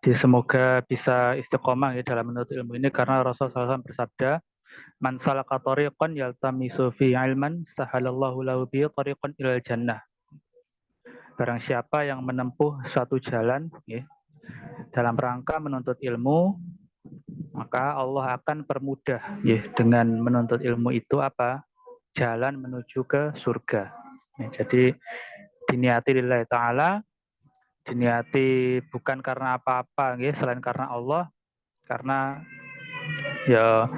Jadi semoga bisa istiqomah ya dalam menuntut ilmu ini karena Rasulullah SAW bersabda, "Man salaka tariqan yaltamisu fi ilman, sahalallahu lahu bihi tariqan ilal jannah." Barang siapa yang menempuh suatu jalan ya, dalam rangka menuntut ilmu, maka Allah akan permudah ya dengan menuntut ilmu itu apa? Jalan menuju ke surga. Ya, jadi diniati lillahi ta'ala, diniati bukan karena apa-apa ya, selain karena Allah, karena ya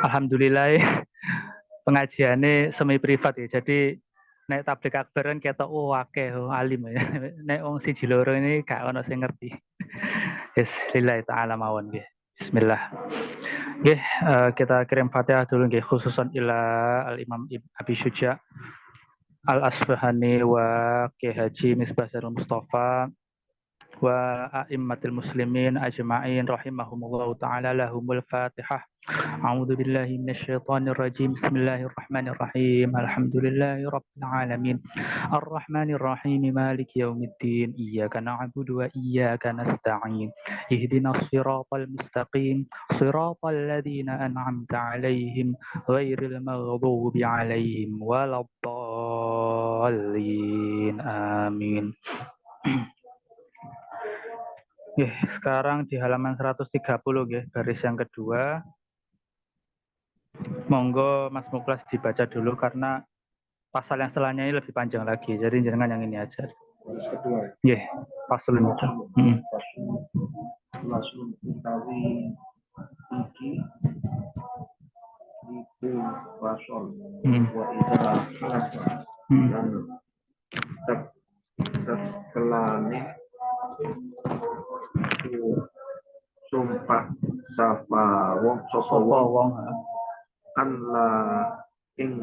alhamdulillah pengajiannya semi privat ya. Jadi nek tablik akbar kan kita akeh alim ya. Nek wong siji loro ini gak ono sing ngerti. Yes, lillahi ta'ala mawon nggih. Bismillah. Nggih, kita kirim Fatihah dulu nggih khususan ila Al Imam Abi Syuja Al Asfahani wa Ki Haji Misbah Zarul Mustafa wa a'immatil muslimin ajma'in rahimahumullah ta'ala lahumul fatihah. A'udzu billahi minasyaitonir rajim. Bismillahirrahmanirrahim. Alhamdulillahi rabbil alamin. Arrahmanir rahim. Maliki yaumiddin. Iyyaka na'budu wa iyyaka nasta'in. Ihdinas siratal mustaqim. Siratal ladzina an'amta 'alaihim ghairil maghdubi 'alaihim waladdallin. Amin. Sekarang di halaman 130 ya, baris yang kedua. Monggo Mas Muklas dibaca dulu karena pasal yang setelahnya ini lebih panjang lagi. Jadi jangan yang ini aja. Baris kedua. Nggih, pasal itu. Langsung utawi iki iku pasal wa ida asma dan kelane sumpah sapa wong sapa wong an la ing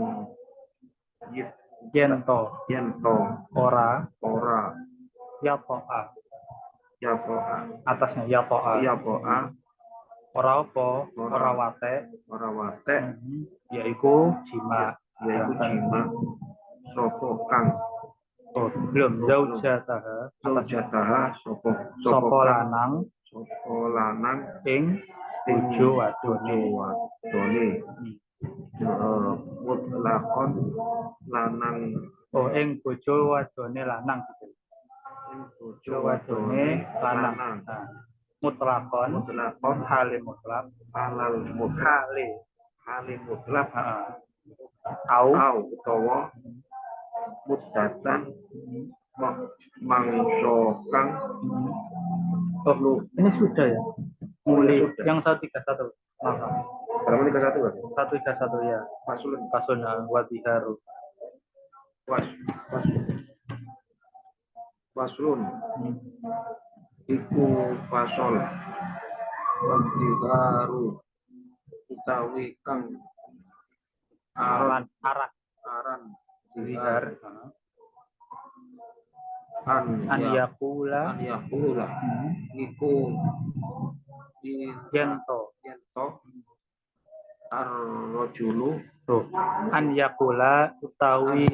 yento ora ya poa atasnya ya poa ora apa ora wate yaiku jima sapa kang belum zaujataha sapa lanang ing bojo wadone mutlakon lanang ing bojo wadone lanang gitu. Bojo wadone lanang. Mutlakon hale mutlak au utawa mudatan mangso kang ini sudah ya. Mulai yang 131. Berapa 31 kan? 131 ya. Fasun wadiharu. Faslun. Iku fasol. Wadiharu. Utawi kang aran dihar. An yakula. Iku yento ar-rajulu an yakula utawi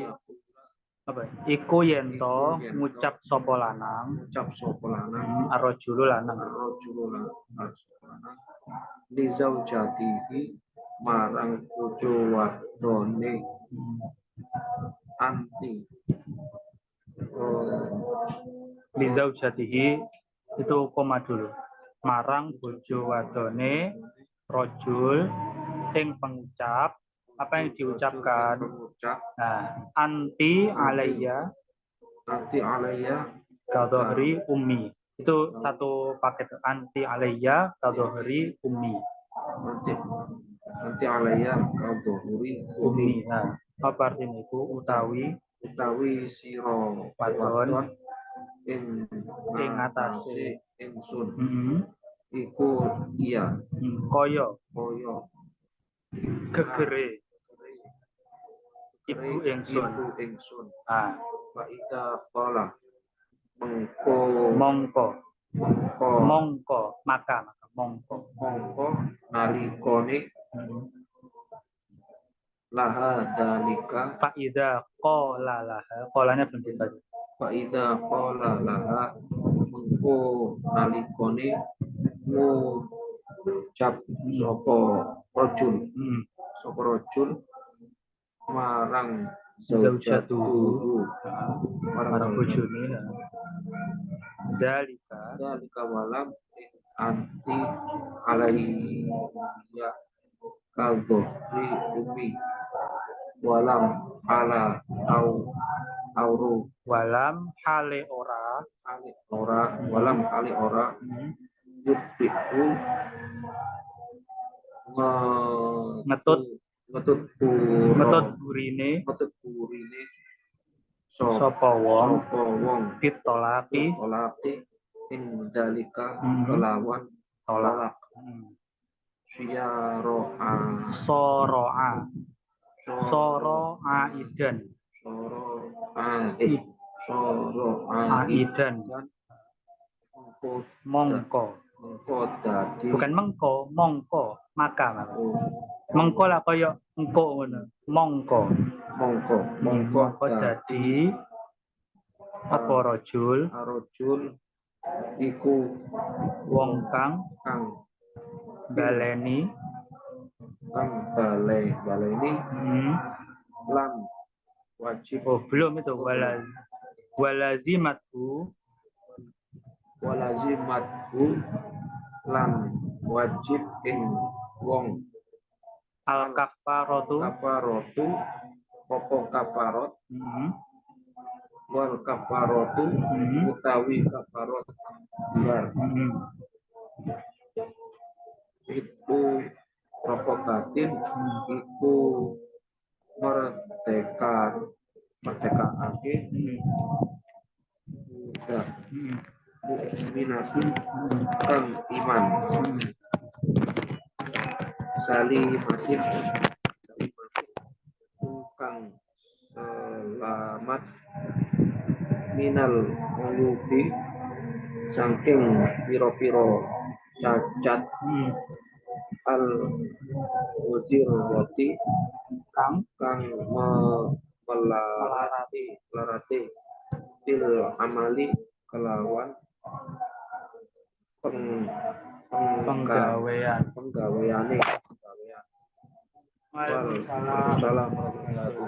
apa iku yento ngucap sapa lanang ar-rajulu lanang li zaujatihi marang bojo wadone anti li zaujatihi itu koma dulu marang bojo wadone rojul ing pengucap apa yang diucapkan. Nah, anti alayya kadhahri ummi itu satu paket. Anti alayya kadhahri ummi anti alayya kadhahri ummi. Nah, apa artinya itu? Utawi sira wadon ing atase ingsun iku iya kaya gegere ibu ingsun. Ah, wa ida qala mongko maka nalikone laha dalika fa ida qala laha qalanya belum ditanya Faida qala laha mengko nalikone ngucap sapa rajul marang zaujatuhu marang bojone dalika walam anti alaihi ya kalbo li umi walam ala auru walam hale ora walam kali ora yudhiku ngetut burine sapa wong pitolaki pitolaki ing dalika kelawan tolak soroa idan mongko dadi bukan mongko maka mengko lah kaya engko ngono mongko dadi apa rajul iku wong kang baleni lan wajib belum itu walazimatu lan wajib ing wong al kafaratu apa kafarot wal kafaratu utawi kafarot itu provokatin iku merdekaake budak mukminatin kang iman salimatin kang selamat minal uyubi saking piro-piro cacat al mudirwati kang melarati til amali kelawan penggaweane. Waalaikumsalam warahmatullahi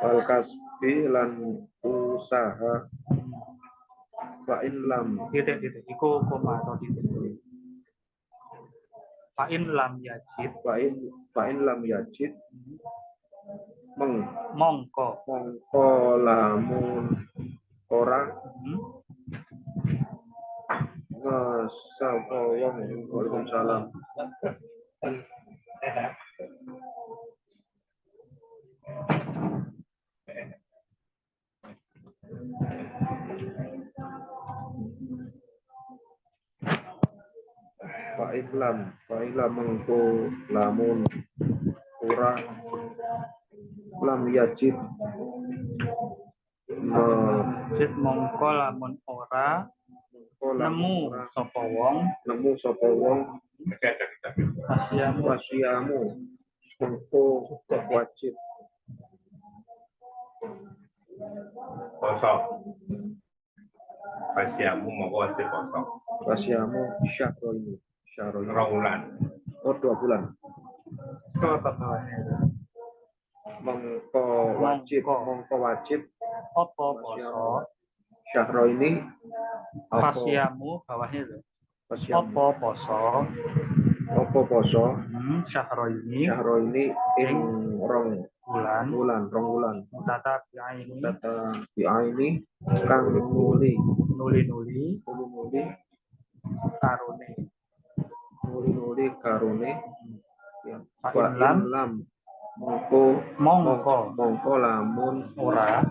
wal kasbi lan usaha fa in lam titik iku koma atau titik fa in lam yajid mongko lamun ora ngesapa wong Waalaikumsalam Fa'ilam mengko lamun ora lam yajid mongko lamun ora nemu sapa wong wasiamu mengko wajib poso wasiamu mongko wajib poso wasiamu syahrul 2 bulan 2 bulan mongko wajib apa poso syahro ini wasiamu bawahnya itu apa poso syahro ini ing rong bulan tata bi'aini kang nuli karone lam mongko lamun ora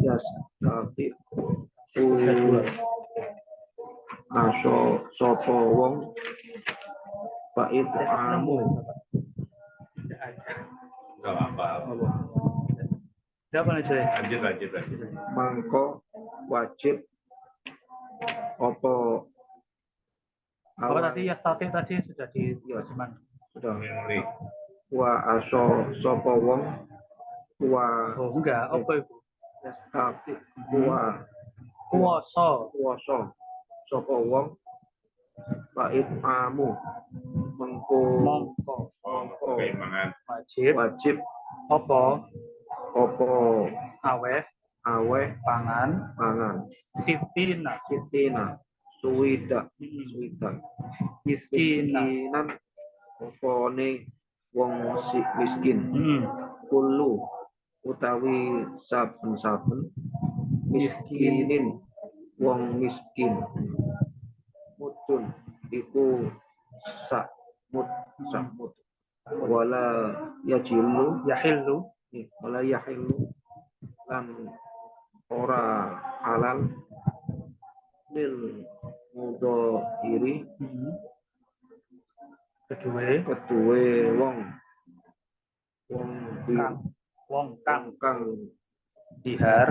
yes tapi sopo wong apa? Tidak boleh jadi. Lanjut. Mangko wajib opo Oh tadi ya statik tadi sudah di terjemahan. sudah Nuli. wa aso sopo wong wa Oh enggak, apa itu? tapi wa Kuoso. kuoso sopo wong bait amu mengko Mongko. Keimangan. wajib Apa? opo Aweh. aweh Pangan. Sitina. suwida Miskina. miskinan opone wong miskin kulu utawi saben-saben miskinin wong miskin mudun iku sakmut wala yajilu Yahillu. wala yahilu lan ora halal lil mudhiri kedue wong kang Dihar.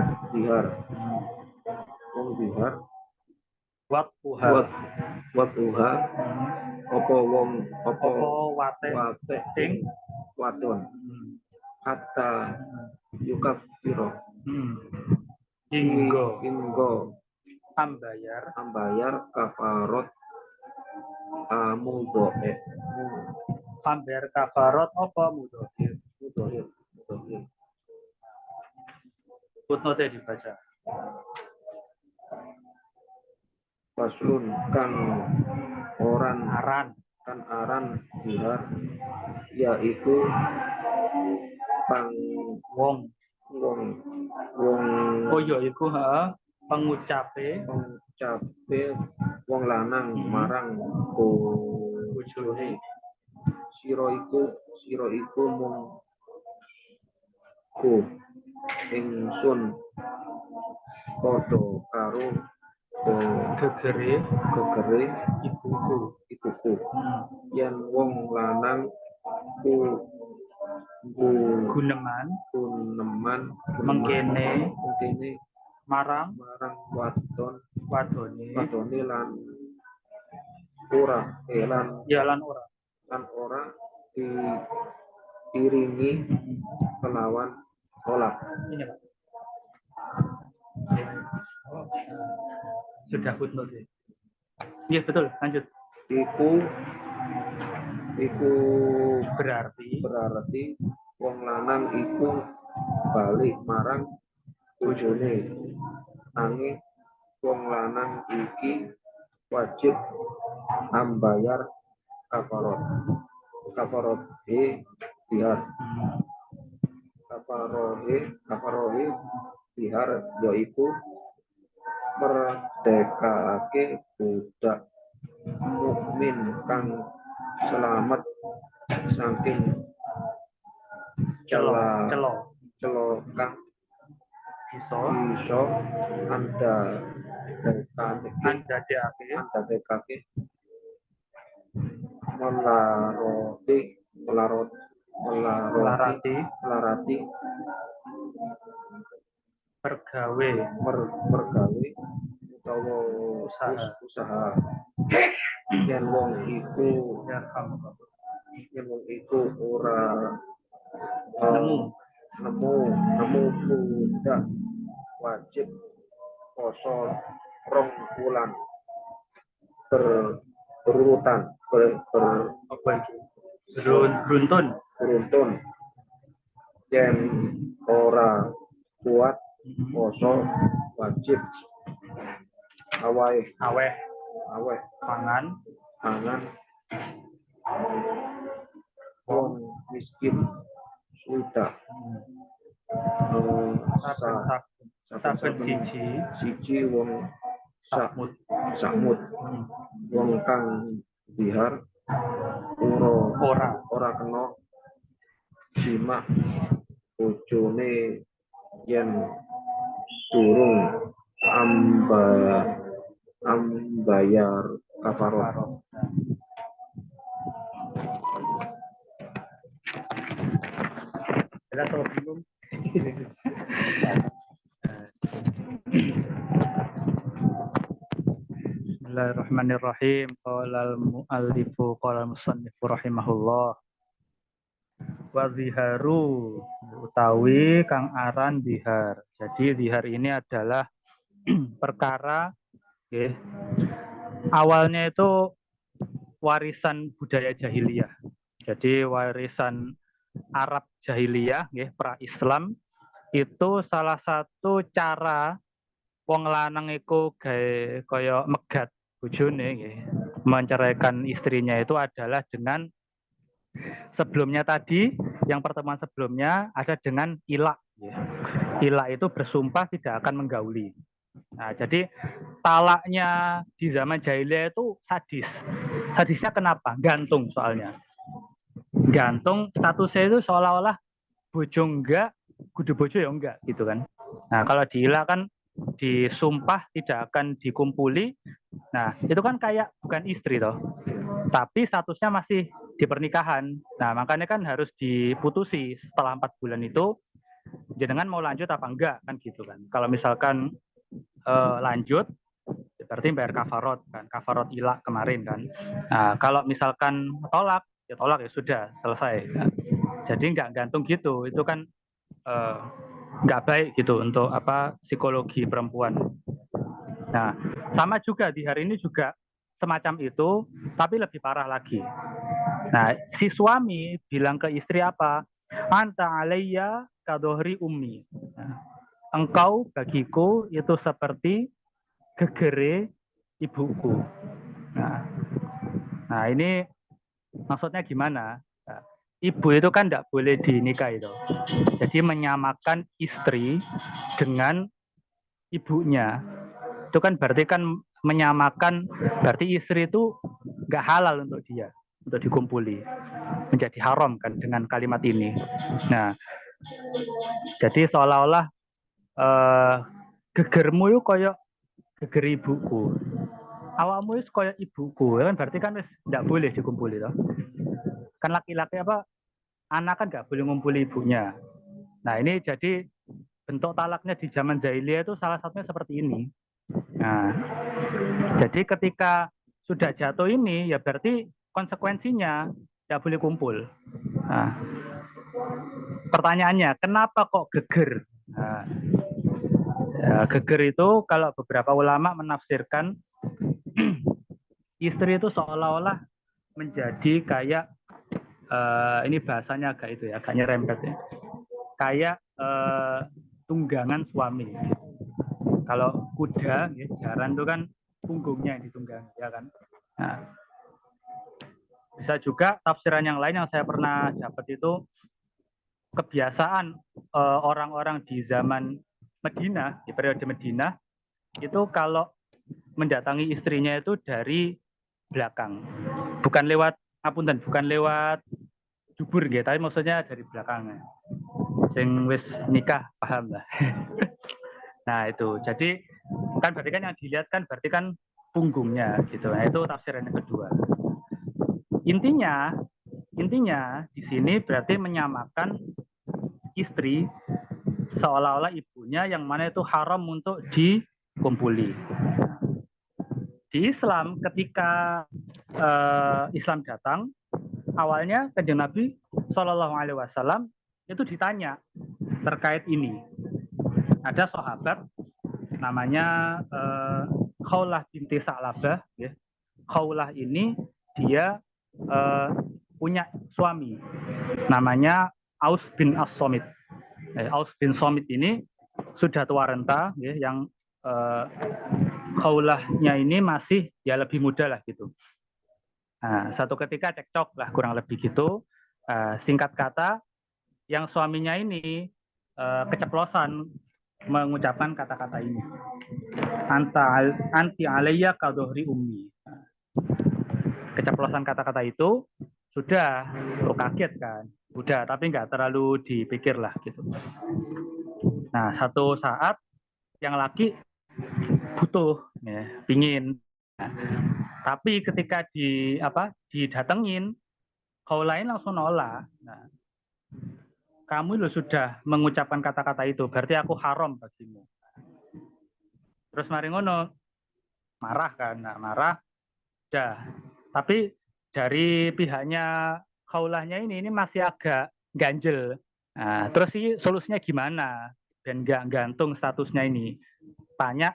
wong bihar Waktuha. watuha apa wong apa Wate. wate Ing. wadon hatta yukafiro inggo ambayar kafarot mudhoe Ambayar kafarot apa mudhohir. Footnote dibaca. Faslun kan aran bihar yaiku pang Wong. Oh ya iku pengucape wong lanang marang bojone sira iku mung ingsun padha karo gegere ibuku yen wong lanang guneman mengkene marang wadone lan ora diiringi kelawan tolak. Ini Pak. Sudah footnote. Iya betul, lanjut. Iku berarti wong lanang iku balik marang bojone nanging wong lanang iki wajib ambayar kafarot bihar bihar yaiku merdekake budak mukmin kang selamat saking celo kang iso andadekake melarati mergawe utawa usaha yen wong iku ora nemu budak wajib poso 2 bulan beruntun yen ora kuat poso wajib aweh pangan wong miskin sudah saben siji wong sakmut wong kang bihar ora kena simak bojone yen durung ambayar kafarot. jelas atau bingung. Bismillahirrahmanirrahim. Qala al-mu'allifu qala al-musannifu rahimahullah. Wa ziharu utawi kang aran zihar. Jadi zihar ini adalah perkara awalnya itu warisan budaya jahiliyah. Jadi warisan Arab jahiliyah pra-Islam itu salah satu cara wong lanang iku gawe kaya megat bojone menceraikan istrinya itu adalah dengan sebelumnya tadi, yang pertemuan sebelumnya ada dengan ilak. Ilak itu bersumpah tidak akan menggauli. Nah, jadi talaknya di zaman jahiliyah itu sadis. Sadisnya kenapa? Gantung soalnya. Gantung statusnya itu seolah-olah bojo enggak, kudu bojo ya enggak gitu kan. Nah, kalau di ilak kan disumpah tidak akan dikumpuli. Nah, itu kan kayak bukan istri toh. Tapi statusnya masih di pernikahan. Nah, makanya kan harus diputusi setelah 4 bulan itu jenengan mau lanjut apa enggak kan gitu kan. Kalau misalkan lanjut berarti bayar kafarot kan, kafarot ilak kemarin kan. Nah, kalau misalkan tolak ya sudah selesai. Nah, jadi nggak gantung gitu, itu kan nggak baik gitu untuk psikologi perempuan. Nah, sama juga di hari ini juga semacam itu, tapi lebih parah lagi. Nah, si suami bilang ke istri apa? Anta alayya kadohri ummi. Nah, engkau bagiku itu seperti gegere ibuku. Nah ini maksudnya gimana? Nah, ibu itu kan tidak boleh dinikahi itu. Jadi menyamakan istri dengan ibunya. Itu kan berarti kan menyamakan, berarti istri itu nggak halal untuk dia, untuk dikumpuli. Menjadi haram kan dengan kalimat ini. Nah, jadi seolah-olah gegermu itu koyok geger ibuku. Awakmu itu koyok ibuku, kan berarti kan tidak boleh dikumpuli toh. Kan laki-laki anak kan nggak boleh ngumpuli ibunya. Nah, ini jadi bentuk talaknya di zaman jahiliyah itu salah satunya seperti ini. Nah, jadi ketika sudah jatuh ini, ya berarti konsekuensinya tidak boleh kumpul. Nah, pertanyaannya, kenapa kok geger? Nah, ya, geger itu kalau beberapa ulama menafsirkan istri itu seolah-olah menjadi kayak ini bahasanya agak itu ya, agak nyerempet ya. Kayak tunggangan suami. Kalau kuda, ya, jaran itu kan punggungnya yang ditunggang, ya kan. Nah, bisa juga tafsiran yang lain yang saya pernah dapat itu kebiasaan orang-orang di zaman Madinah, di periode Madinah, itu kalau mendatangi istrinya itu dari belakang, bukan lewat bukan lewat dubur gitu, tapi maksudnya dari belakang. Sing wis nikah paham lah. Nah itu, jadi kan berarti kan yang dilihat kan berarti kan punggungnya gitu. Nah itu tafsiran yang kedua. Intinya di sini berarti menyamakan istri seolah-olah ibunya yang mana itu haram untuk dikumpuli. Di Islam ketika Islam datang, awalnya Kanjeng Nabi Shallallahu Alaihi Wasallam itu ditanya terkait ini. Ada sahabat namanya Khawlah binti Sa'labah. Ya. Khawlah ini dia punya suami namanya Aus bin As-Somit. Aus bin Somit ini sudah tua renta, ya, yang Khawlahnya ini masih ya lebih muda lah gitu. Nah, satu ketika cekcok lah kurang lebih gitu. Singkat kata, yang suaminya ini keceplosan mengucapkan kata-kata ini. Anti alayya kadohri ummi. Keceplosan kata-kata itu sudah kaget kan. Udah, tapi nggak terlalu dipikir lah gitu. Nah, satu saat yang laki butuh, ya, pingin. Nah, tapi ketika didatengin, kau lain langsung nolak. Nah, kamu lo sudah mengucapkan kata-kata itu, berarti aku haram bagimu. Terus mari ngono, marah kan, nah, marah, dah. Tapi dari pihaknya kaulahnya ini masih agak ganjel. Nah, terus sih solusinya gimana? Dan nggak gantung statusnya ini. Tanya,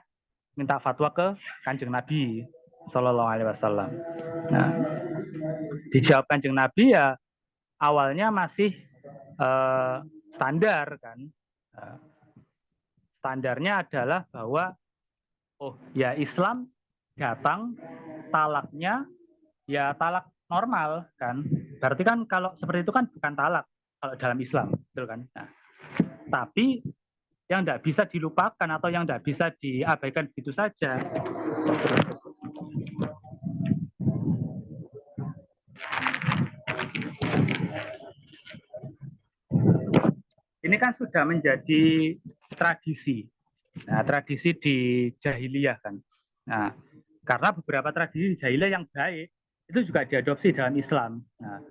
minta fatwa ke Kanjeng Nabi Shallallahu Alaihi Wasallam. Nah, dijawab Kanjeng Nabi ya awalnya masih standar kan. Standarnya adalah bahwa oh ya Islam datang talaknya ya talak normal kan. Berarti kan kalau seperti itu kan bukan talak kalau dalam Islam, betul kan? Nah, tapi yang tidak bisa dilupakan atau yang tidak bisa diabaikan begitu saja. Ini kan sudah menjadi tradisi. Nah, tradisi di jahiliyah kan. Nah, karena beberapa tradisi di jahiliyah yang baik itu juga diadopsi dalam Islam. Nah,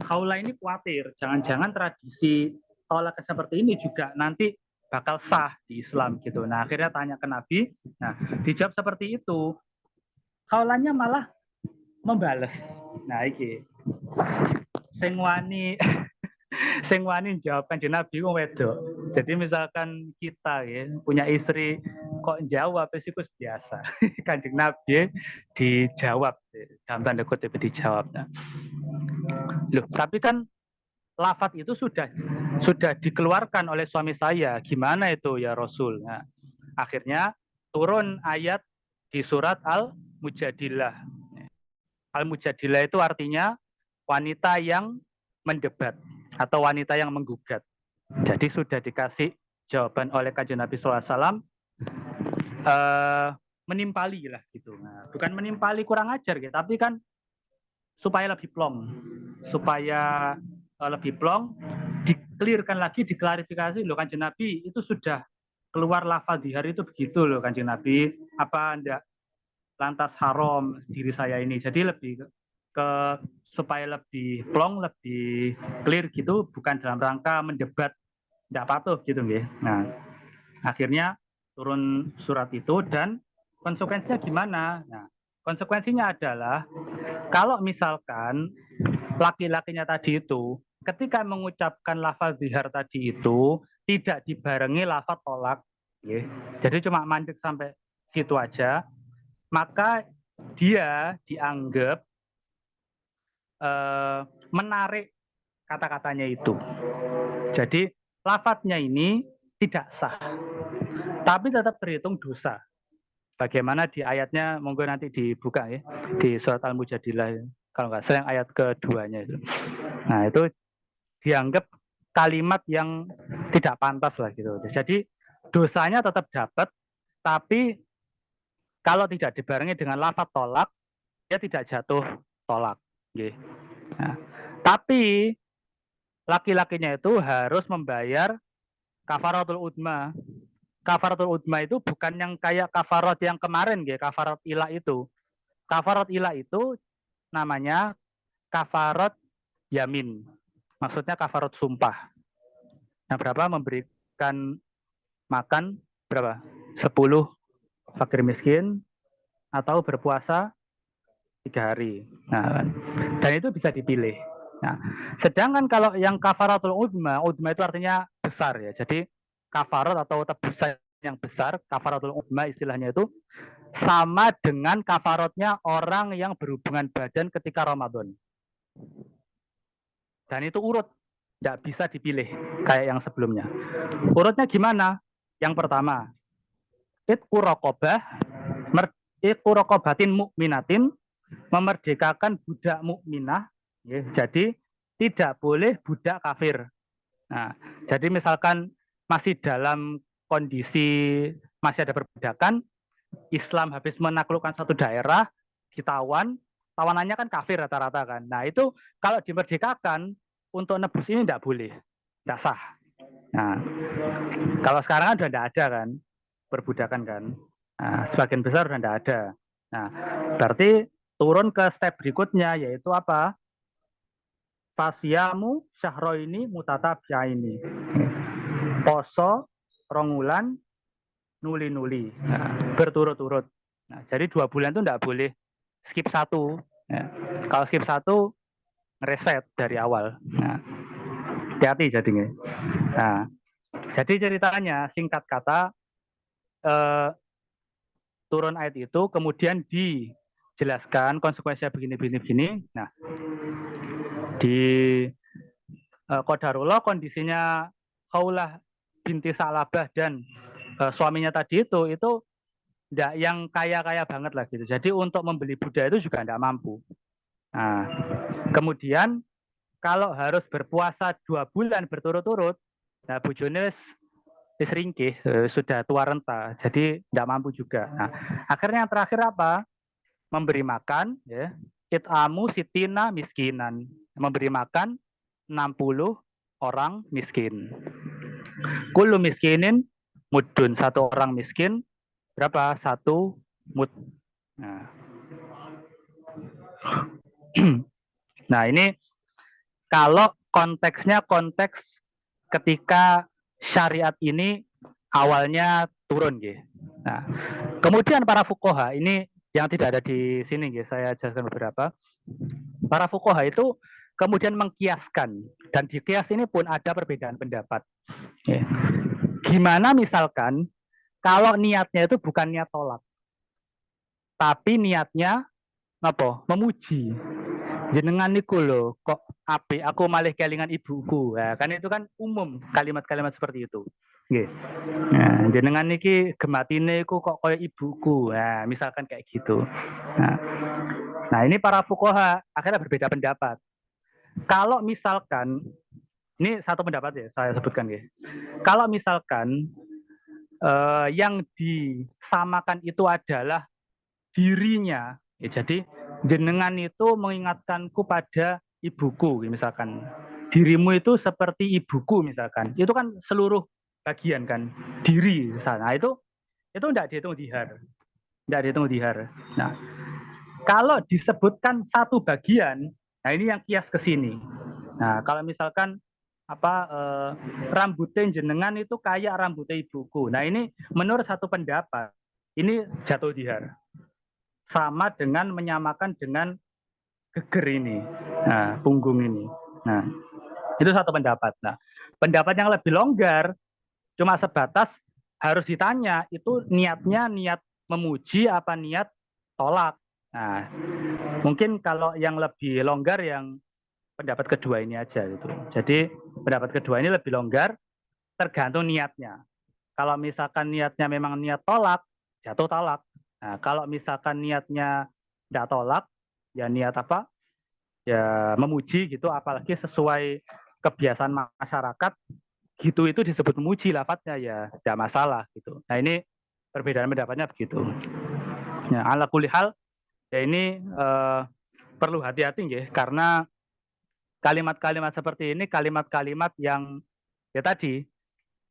Khawla ini khawatir, jangan-jangan tradisi tolak seperti ini juga nanti bakal sah di Islam gitu. Nah, akhirnya tanya ke Nabi. Nah, dijawab seperti itu. Khawlanya malah membales. Nah, iki sing wani jawab Kanjeng Nabi wong wedok. Jadi misalkan kita ya punya istri kok jawab itu biasa. Kanjeng Nabi dijawab dalam tanda kutip dijawab. Loh, tapi kan lafaz itu sudah dikeluarkan oleh suami saya. Gimana itu ya Rasul? Nah, akhirnya turun ayat di surat Al-Mujadilah. Al-Mujadilah itu artinya wanita yang mendebat atau wanita yang menggugat. Jadi sudah dikasih jawaban oleh Kanjeng Nabi SAW menimpali lah gitu. Nah, bukan menimpali kurang ajar gitu, tapi kan supaya lebih plong, dikelirkan lagi, diklarifikasi loh Kanjeng Nabi itu sudah keluar lafaz di hari itu begitu loh Kanjeng Nabi, apa enggak lantas haram diri saya ini. Jadi lebih ke supaya lebih plong, lebih clear gitu, bukan dalam rangka mendebat tidak patuh gitu nggih. Nah, akhirnya turun surat itu dan konsekuensinya gimana? Nah, konsekuensinya adalah kalau misalkan laki-lakinya tadi itu ketika mengucapkan lafaz zihar tadi itu tidak dibarengi lafaz tolak, ya. Jadi cuma mandek sampai situ aja, maka dia dianggap menarik kata-katanya itu. Jadi lafadznya ini tidak sah, tapi tetap terhitung dosa. Bagaimana di ayatnya, monggo nanti dibuka ya, di surat Al-Mujadilah, kalau nggak salah ayat keduanya itu. Nah itu dianggap kalimat yang tidak pantas lah gitu. Jadi dosanya tetap dapat, tapi kalau tidak dibarengi dengan lafaz tolak, dia tidak jatuh tolak. Nah, tapi laki-lakinya itu harus membayar kafaratul udma. Kafaratul udma itu bukan yang kayak kafarat yang kemarin, kafarat ilah itu. Kafarat ilah itu namanya kafarat yamin. Maksudnya kafarat sumpah. Nah, berapa memberikan makan berapa? 10 fakir miskin atau berpuasa 3 hari. Nah, dan itu bisa dipilih. Nah, sedangkan kalau yang kafaratul udma itu artinya besar ya. Jadi kafarat atau tebusan yang besar, kafaratul udma istilahnya itu sama dengan kafaratnya orang yang berhubungan badan ketika Ramadan. Dan itu urut, tidak bisa dipilih kayak yang sebelumnya. Urutnya gimana? Yang pertama, itqu raqabatin mu'minatin, memerdekakan budak mukminah, ya, jadi tidak boleh budak kafir. Nah, jadi misalkan masih dalam kondisi masih ada perbudakan, Islam habis menaklukkan satu daerah, ditawan, tawanannya kan kafir rata-rata kan. Nah itu kalau dimerdekakan untuk nebus ini tidak boleh, tidak sah. Nah, kalau sekarang kan sudah tidak ada kan perbudakan kan. Nah, sebagian besar sudah tidak ada. Nah, berarti turun ke step berikutnya yaitu apa? Fasyamu syahroini mutatabi'aini. Poso rongulan nuli-nuli. Nah, berturut-turut. Nah, jadi 2 bulan itu tidak boleh skip 1. Nah, kalau skip 1 ngereset dari awal. Nah, hati-hati jadinya. Nah, jadi ceritanya singkat kata turun ayat itu kemudian dijelaskan konsekuensinya begini. Nah, di qadarullah kondisinya Khawlah binti Sa'labah dan suaminya tadi itu enggak yang kaya-kaya banget lah gitu. Jadi untuk membeli budak itu juga enggak mampu. Nah, kemudian kalau harus berpuasa 2 bulan berturut-turut, nah bojone wis ringkih, sudah tua renta, jadi enggak mampu juga. Nah, akhirnya yang terakhir apa? Memberi makan, ya. It'amu sitina miskinan, memberi makan 60 orang miskin. Kullu miskinin mudun, 1 orang miskin berapa? 1 mud. Nah, ini kalau konteksnya konteks ketika syariat ini awalnya turun, gitu. Nah, kemudian para fuqaha ini yang tidak ada di sini, gitu, saya jelaskan beberapa. Para fuqaha itu kemudian mengkiaskan, dan di kias ini pun ada perbedaan pendapat. Gimana misalkan kalau niatnya itu bukan niat tolak, tapi niatnya apa? Memuji. Jenengan niku lho, kok apik aku malih kelingan ibuku. Nah, kan itu kan umum kalimat-kalimat seperti itu. Nggih. Nah, jenengan niki gematine iku kok koyo ibuku. Nah, misalkan kayak gitu. Nah, ini para fuqaha akhirnya berbeda pendapat. Kalau misalkan ini satu pendapat ya saya sebutkan ya. Kalau misalkan yang disamakan itu adalah dirinya, ya, jadi jenengan itu mengingatkanku pada ibuku, misalkan dirimu itu seperti ibuku, misalkan itu kan seluruh bagian kan diri sana, itu tidak dihitung dihar, Nah, kalau disebutkan satu bagian, nah ini yang kias ke sini. Nah, kalau misalkan rambutnya jenengan itu kayak rambutnya ibuku, nah ini menurut satu pendapat ini jatuh dihar, sama dengan menyamakan dengan geger ini, nah punggung ini. Nah, itu satu pendapat. Nah, pendapat yang lebih longgar cuma sebatas harus ditanya itu niatnya niat memuji apa niat tolak. Nah, mungkin kalau yang lebih longgar yang pendapat kedua ini aja gitu. Jadi pendapat kedua ini lebih longgar, tergantung niatnya. Kalau misalkan niatnya memang niat tolak, jatuh talak. Nah, kalau misalkan niatnya tidak tolak, ya niat apa? Ya memuji gitu, apalagi sesuai kebiasaan masyarakat, gitu itu disebut memuji, lafadznya ya tidak masalah gitu. Nah, ini perbedaan pendapatnya begitu. Ya, ala kulli hal, ya ini perlu hati-hati ya, karena kalimat-kalimat seperti ini kalimat-kalimat yang ya tadi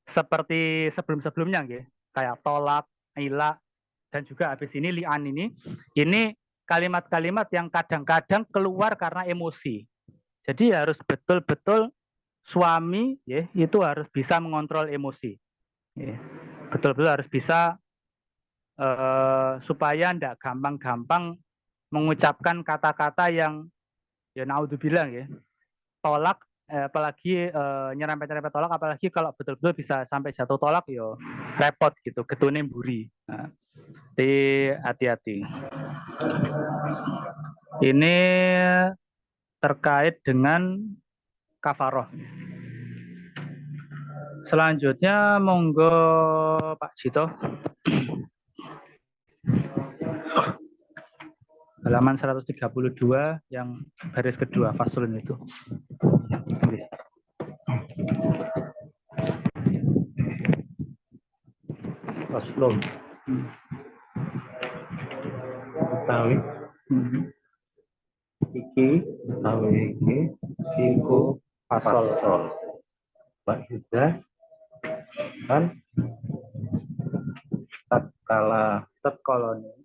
seperti sebelum-sebelumnya ya, kayak tolak, ilah, dan juga habis ini li'an ini kalimat-kalimat yang kadang-kadang keluar karena emosi. Jadi harus betul-betul suami ya itu harus bisa mengontrol emosi. Ya, betul-betul harus bisa supaya tidak gampang-gampang mengucapkan kata-kata yang ya naudzubillah ya tolak, apalagi nyerempet-nyerempet tolak, apalagi kalau betul-betul bisa sampai jatuh tolak yo repot gitu, getune mburi. Nah, hati-hati. Ini terkait dengan kafaroh. Selanjutnya monggo Pak Jito. Halaman 132 yang baris kedua faslun itu. Faslun. Utawi iki iku fasol. Pak Yuda kan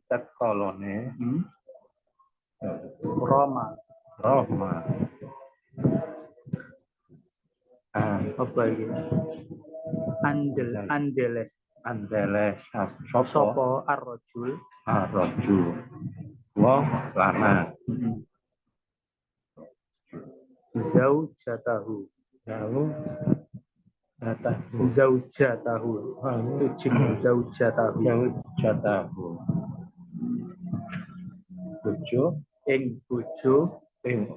tatkalone Roma Apa iki? Andeles. Andeles sapa? Sopo ar-rajul. Ar-rajul. Wong lanang. Zaujatahu. Lalu Zaujatahu. Itu jim zaujatahu. Zaujatahu. Bojo Ing bojo ing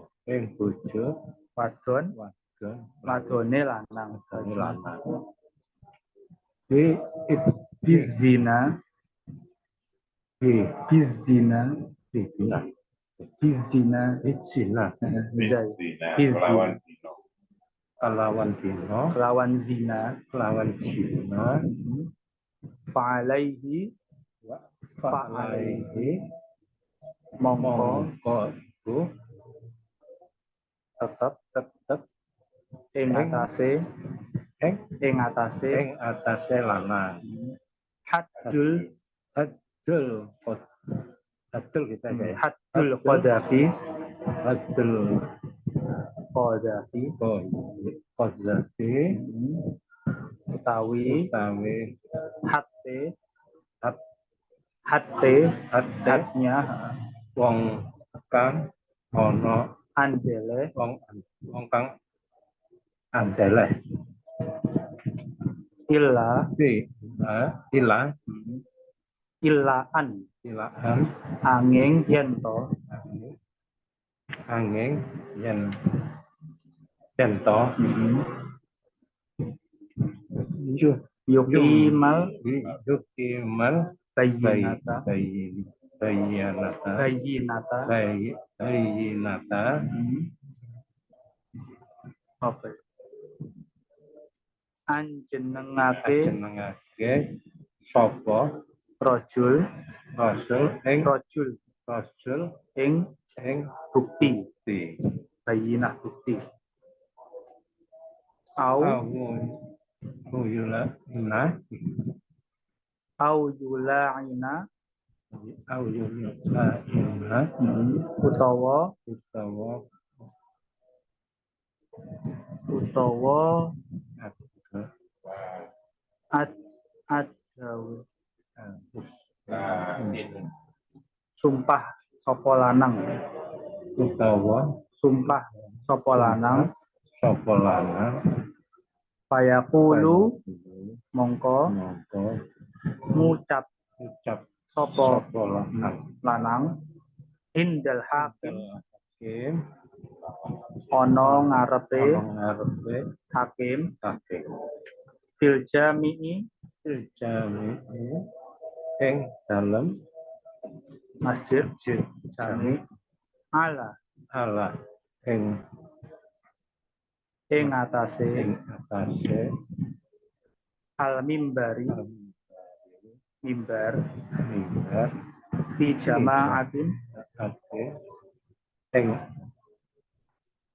bojo wadon wadone lanang. lanang. Bizina bizina bizina Zina Kelawan dino. kelawan zina fa'alaihi mongko iku tetep ing atase lanang. haddul Hadul kita ya. haddul qadhafi utawi hatnya wong kang ana andele wong kang andeleh ilaan angin yen to yukimal bayinata apa anjenengake sapa rajul ing bukti bayinah bukti au yula'ina utawa sumpah sapa lanang fayaqulu mongko ngucap sapa lanang indal hakim ana ngarepe hakim fil jami'i ing dalem masjid jami ala ing atase al mimbari mimbar fi jama'atin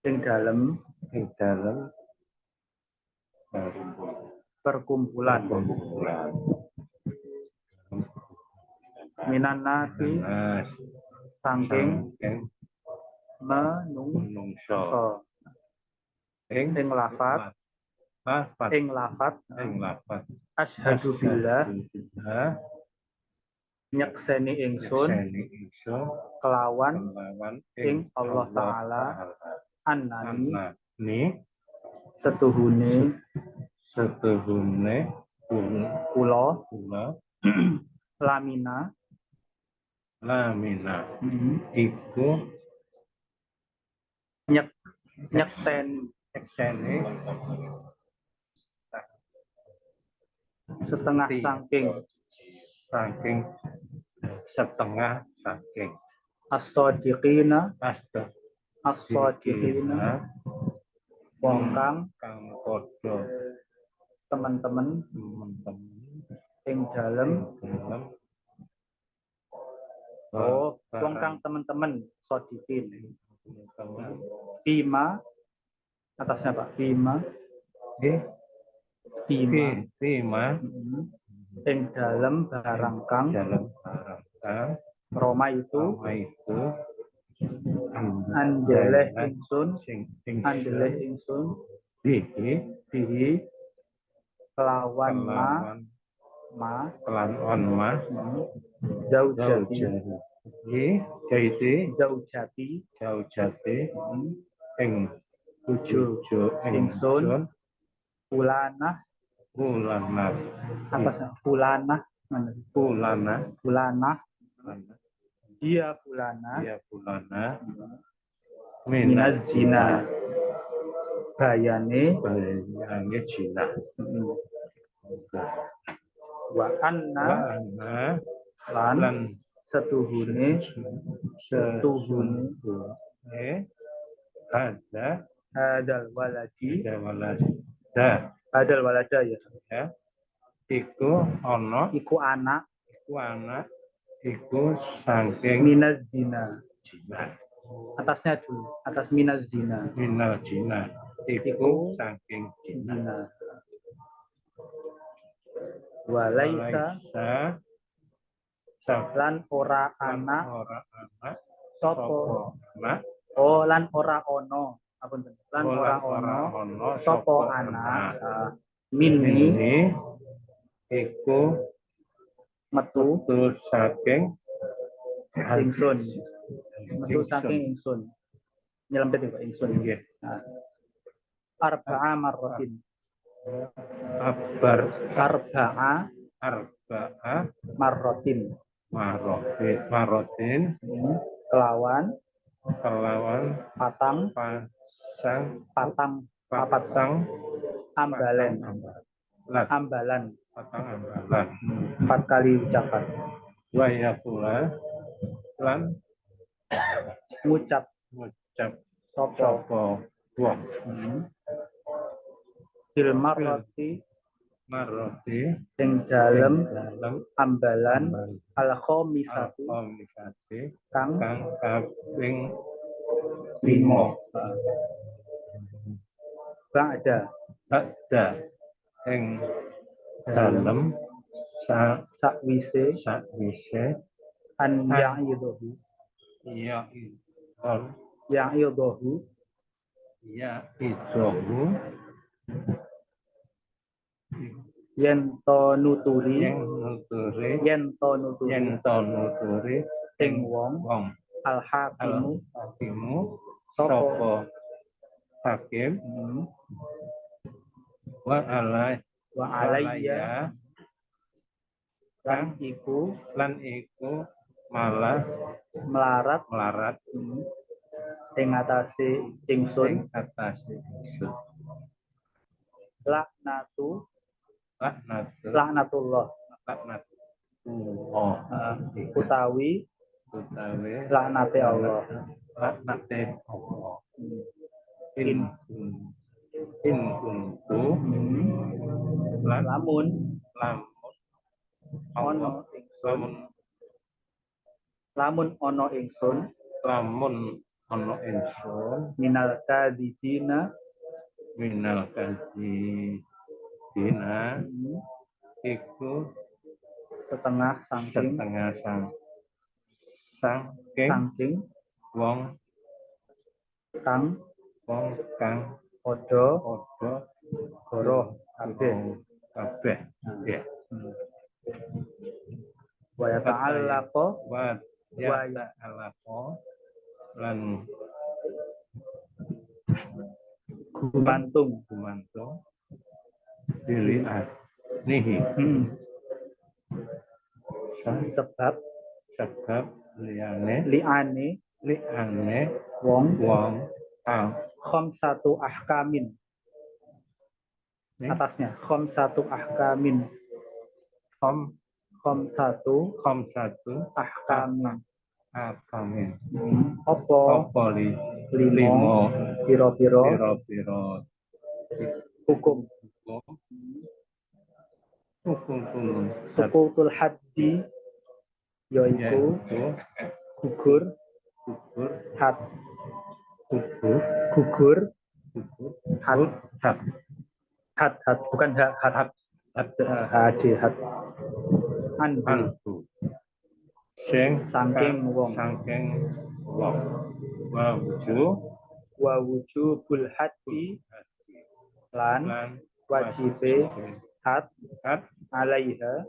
ing dalem perkumpulan minan nasi saking menungso ing lafat asyhadu billah nyekseni ingsun kelawan ing Allah Ta'ala annani setuhune kula lamina iku nyekseni setengah saking as-sadiqina wong kang padha teman-teman ing dalem wong kang teman-teman sadiqin Fima atasnya Pak Fima ing dalem barang kang Roma itu andeleh ingsun bihi kelawan kelawan ma zaujati zaujati ing bojo ingsun fulanah atasnya fulanah dia fulanah minaz zina bayane zina wa anna lan setuhune hadal waladi hadal walada ya iku ana iku anak iku saking minaz zina zina atasnya dulu atas minaz zina minal zina iku saking zina zina walaisa lan ora anak sopo lan ora ono lan ora ono sopo anak minni iku metu saking ingsun nyelempet ya ingsun nggih arba'a marratin arba'a marratin kelawan patang ambalan 4 kali ucapan wa yaqula lan ngucap sapa wong fil marrati ing dalem ambalan al khamisati kang kaping 5 ada ing dalem sakwise an ya'idohu yen to nuturi ing wong al hakimu sapa hakim wa alayya lan iku malah melarat ing atase ingsun laknatullah utawi laknate Allah in kuntu lamun ono ingsun minal kadibina iku setengah saking wong kang padha goroh kabeh ya wa ta'allaqo lan gumantung dilihat nihi sebab liane wong khamsatu ahkamin atasnya khamsatu ahkamin apa limo piro-piro hukum sukutul haddi yaitu gugur had bukan had anhu saking wong wa wujubul haddi lan wajibe had alaiha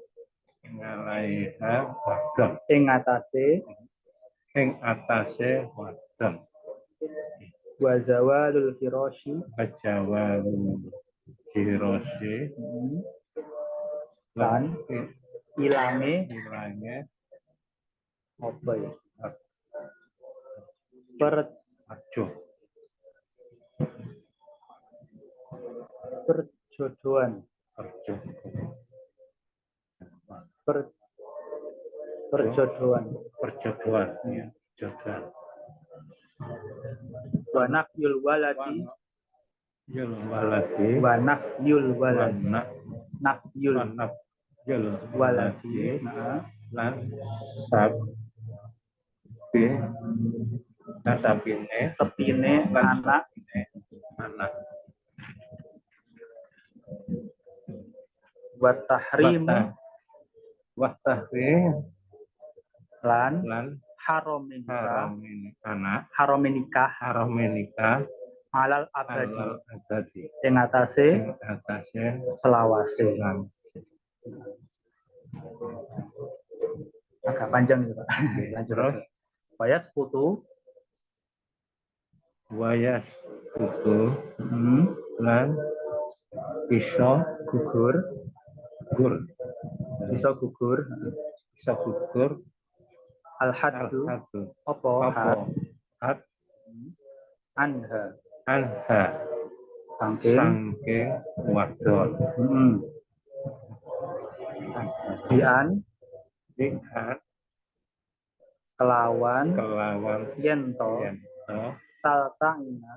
ngalaiha wadon ing atase wadon wa zawalul firasyi bajawalu Hiroshi lan ilange hilangnya apa ya acuh perjodohan perjodohan ya jodohan wa nafyul waladi yul waladi wa nafyul waladi wana nafyul wanap yul waladi lan sabine anak wa tahrimu wa tahrim lan lan haromenikah alal abadi ing atase selawase agak panjang itu Pak. terus Wayas putu wayas putu lan iso gugur al haddu apa had anha saking wadon dian kelawan yento taltaina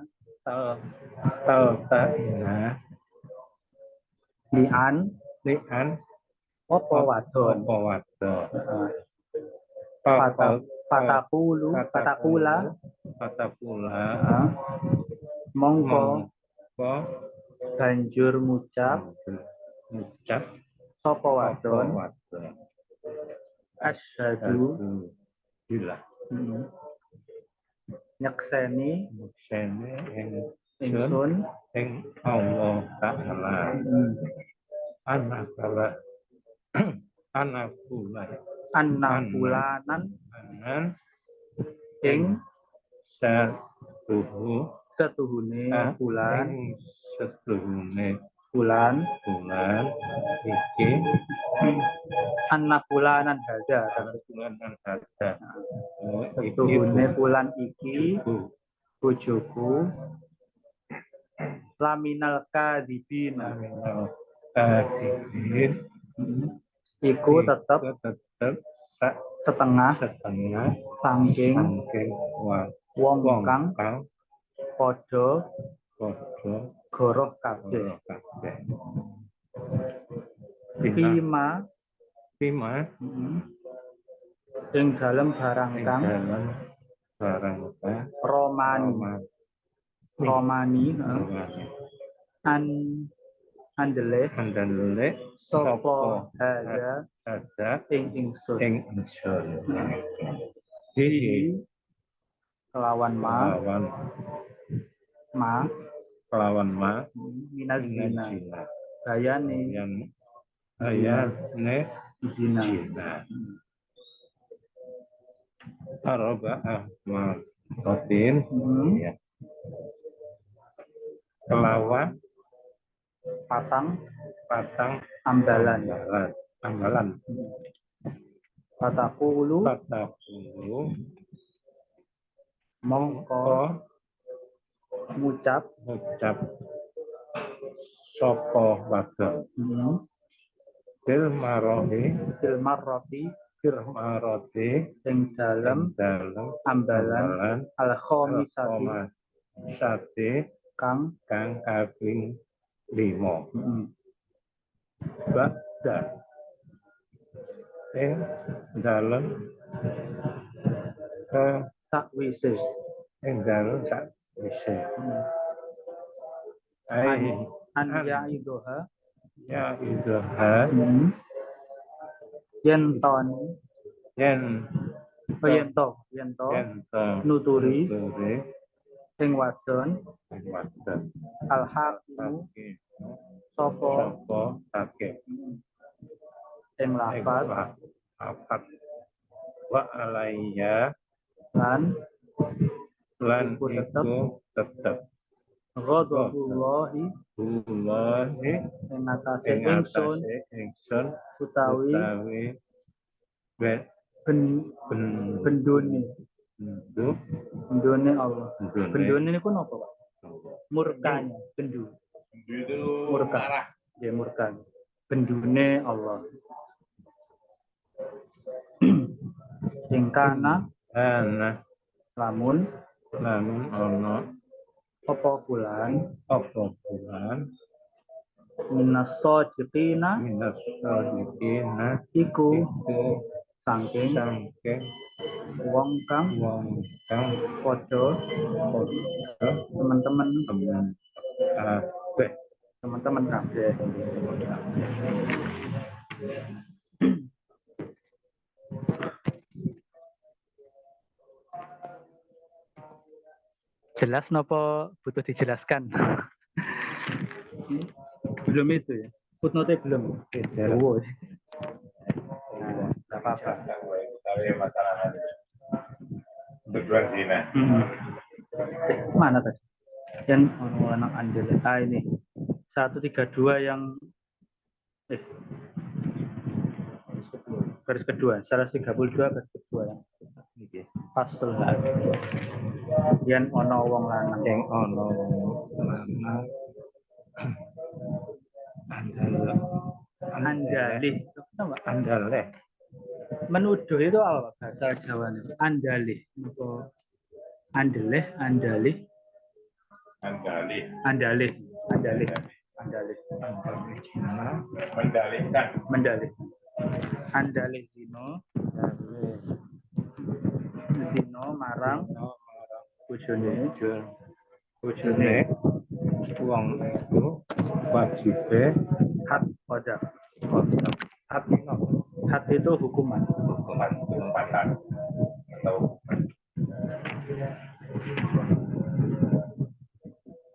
dian apa wadon fatakula mongko banjur ngucap sapa wadon asyhadu nyekseni ingsun ing Allah Ta'ala anak fulanan ing setuhune fulan iki anna fulanan hada setuhune fulan iki bojoku laminal kadibina iku tetep setengah saking wong kang padha goroh kabeh Fima ing dalem barang kang romani andele sapa hadza ing ingsun kelawan ma minaz zina bayane zina arba'ah marratin kelawan patang ambalan Fatakulu mongko ngucap sapa wadon fil marrati ing dalem ambalan al khamisati kang kaping 5 ba'da ing dalem sakwise an ya'idoha yento nuturi ing wadon al hakimu Sopo saking ing lafat lafat wa alaiya lan lan iku tetep iku tetep ghadabullahi Allahi ing atase ing ingsun atase ingsun utawi ben bendone bendone Allah. Bendone. Bendone niku napa, Pak? Murkanya, bendu. Itu Murka. marah. Ya murka. Bendune Allah. Ingkana ana lamun ana apa bulan apa bulan minas sadiqina minas sadiqina iku iku saking sangking wong kang wong kang padha padha teman-teman kabeh teman-teman kabeh. Jelas nopo butuh dijelaskan? Belum itu ya? Footnote belum? Oh, nah, nggak apa-apa. Tapi masalah tujuan zina. Mana tadi? Yang anak andel. Ah ini 132 yang garis kedua, 132 garis kedua yang pasal yang ono wong lanang yang ono lanang andalih apa andaleh menuduh itu apa bahasa Jawanya andalih apa andalih andalih Andalih. andalih andalih andalih Mendalihkan. mendalih andalih zino marang bojone wong iku wajibe had qadar hat had itu hukuman Penempatan atau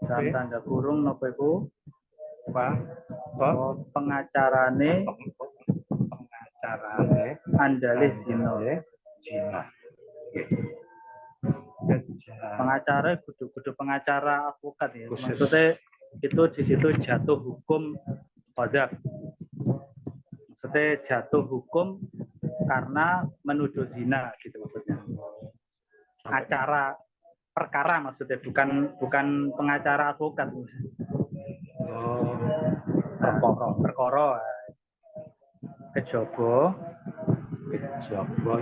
dalam tanda kurung napa iku pengacarane andalih zino pengacara kudu pengacara advokat ya. Maksudnya itu di situ jatuh hukum qadzaf. Maksudnya jatuh hukum karena menuduh zina gitu maksudnya. Acara perkara maksudnya bukan pengacara advokat. Perkara. Kejaba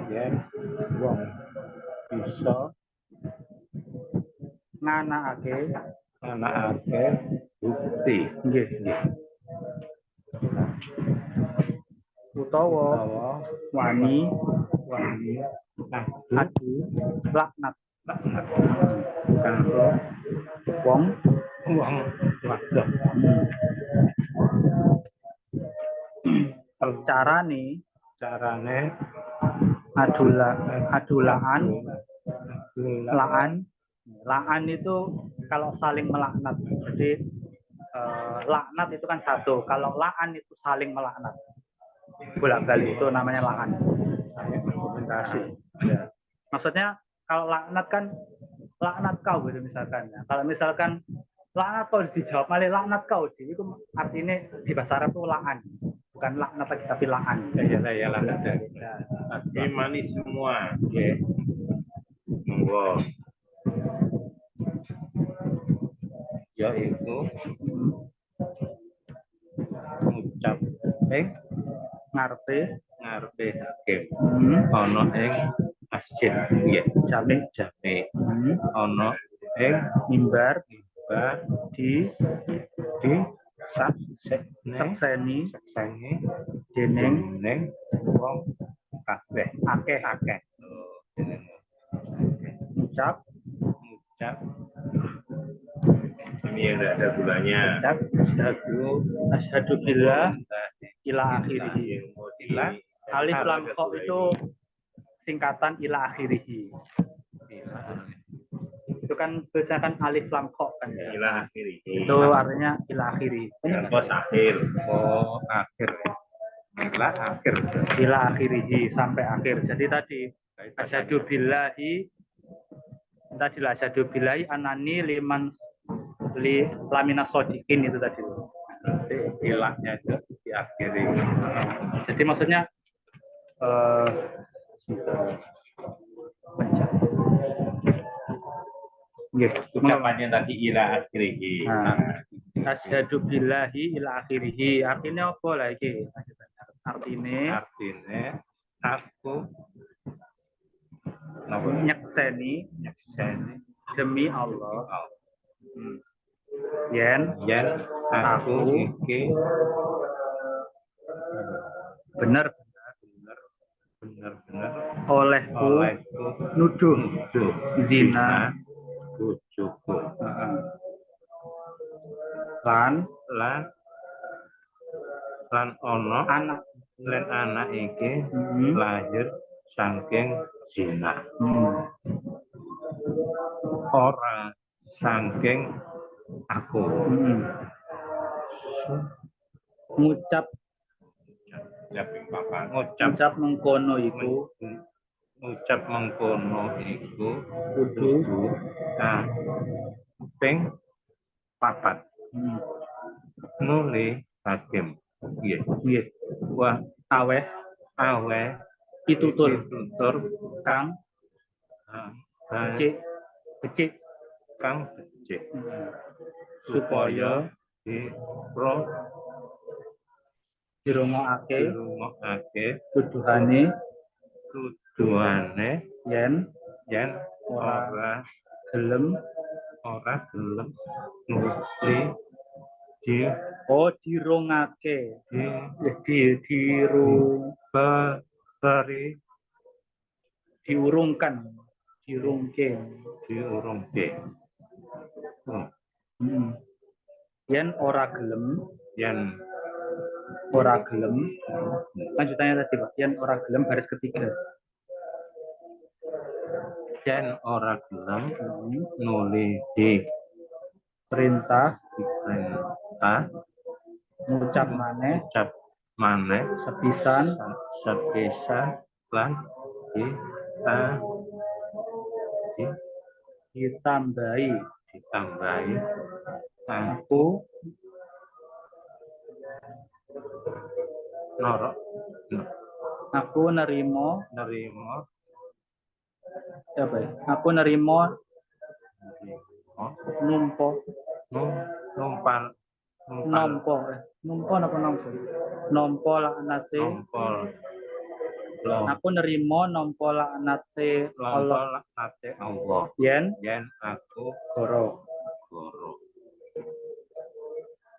ya wong bisa nganakake bukti nggih utawa wani adu laknat kanggo wong wadon. Carane laan itu kalau saling melaknat. Jadi laknat itu kan satu, kalau laan itu saling melaknat. Bolak-balik itu namanya laan. Argumentasi. Ya. Maksudnya kalau laknat kan laknat kau gitu misalkan. Ya. Kalau misalkan laknat kau dijawab malah laknat kau, itu artinya di bahasa Arab itu laan. Bukan laknat lagi tapi laan. Ya laknat. ini manis semua. Ya. Monggo. Ya itu ngucap ngarepe hakim ana ing masjid nggih jame ana ing mimbar di sakseni dening wong kabeh akeh ngucap Ini yang ada gulanya. asyhadu billah ila akhirih. Alif lam kha itu singkatan ila akhirih. Itu kan biasanya kan alif lam kok kan ya. Ila akhiri. Itu artinya ila akhiri. Bos akhir. Oh, akhir. Ila akhir. Ila akhirihi sampai akhir. Jadi tadi asyhadu billahi tadi lah asyhadu billahi anani liman lamina sodikin itu tadi. Berarti ilahnya itu diakhiri. Jadi maksudnya Ucapannya tadi ila akhiri. asyhadu billahi ila akhirihi. Artinya apa lagi? Artinya aku nyekseni demi Allah. Yen aku iki bener olehku nuduh zina bojoku lan ono anak iki lahir saking zina. Ora saking aku. Ngucap mengkono iku kudu ping 4 nuli hakim. Nggih. Wah, aweh pitutur kang becik supaya dirungokake tuduhane yen ora gelem nuli diurungke. Yen ora gelem lanjutannya tadi Pak, yen ora gelem baris ketiga. Yen ora gelem nuli di Perintah ngucap maneh sepisan lan ditambahi aku nerimo nompo laknate aku nerimo nompo laknate Allah yen aku goro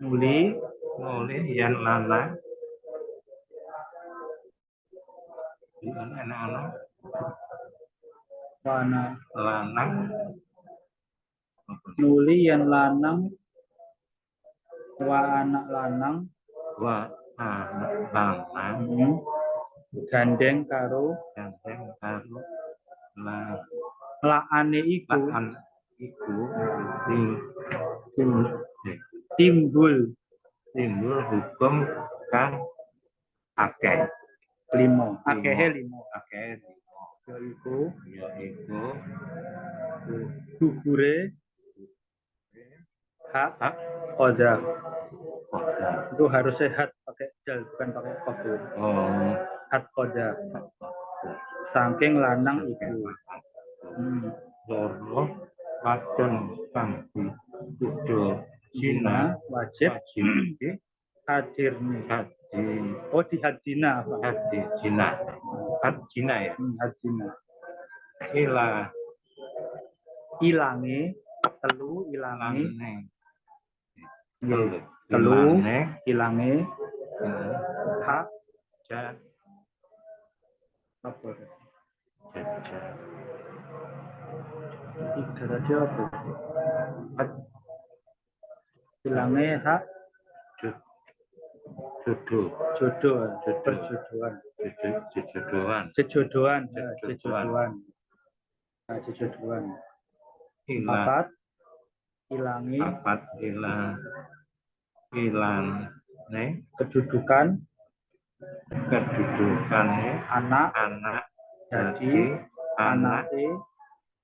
nuli yen lanang nuli yen lanang wa anak lanang gandeng karo laane iku timbul hukum kang akeh limo yaiku gugure hak qadha. Itu harus sehat pakai dal bukan pakai qaf. Hak qadha. Saking lanang iku. Loro wadon kang kudu zina wajib hadirne di hadzina ya. Hadzina. Ilange hak apa? Tadi apa? Ilange hak jejodohan. ilang Papat, ilangi papat ilang kedudukan kedudukane anak anak jadi jadi anak anake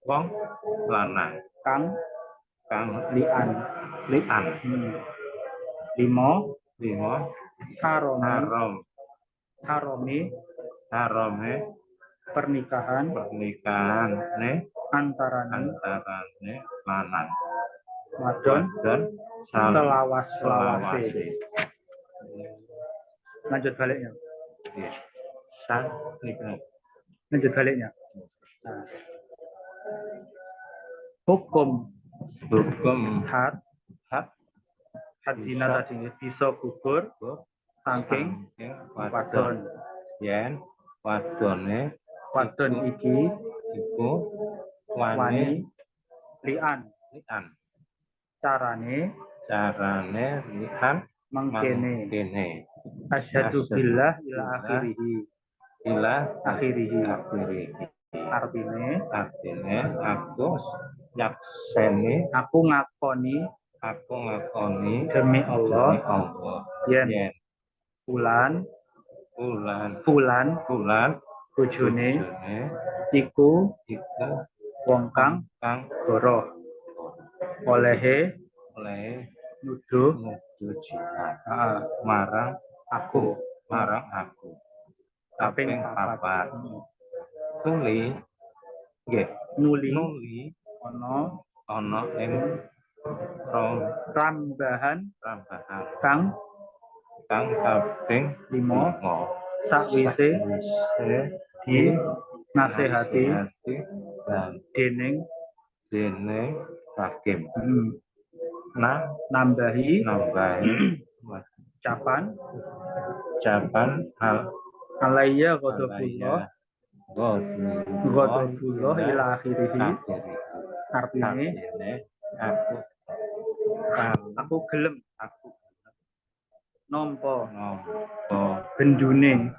wong lanang kang kang lian. lian. Limo, Lima harome harome pernikahan pernikahan antarane antarane lanang wadon wadon selawas-selawase. selawase. Lanjut baliknya. San niku Lanjut baliknya. Nah. Hukum had zina tadi bisa gugur saking wadon. yen wadone Wadon iki iku wani lian. Carane lian mangkene. Asyhadu billah ila akhirih. Artine aku yakseni aku ngakoni demi Allah yen fulan bojone iku wong kang goroh olehe nuduh marang aku kaping papat nuli ana ing rambahan kang kaping 5 sakwise di nasihati dening hakim nambahi capan alaiya ghadabullah ila akhirih. Artine aku gelem nampa bendune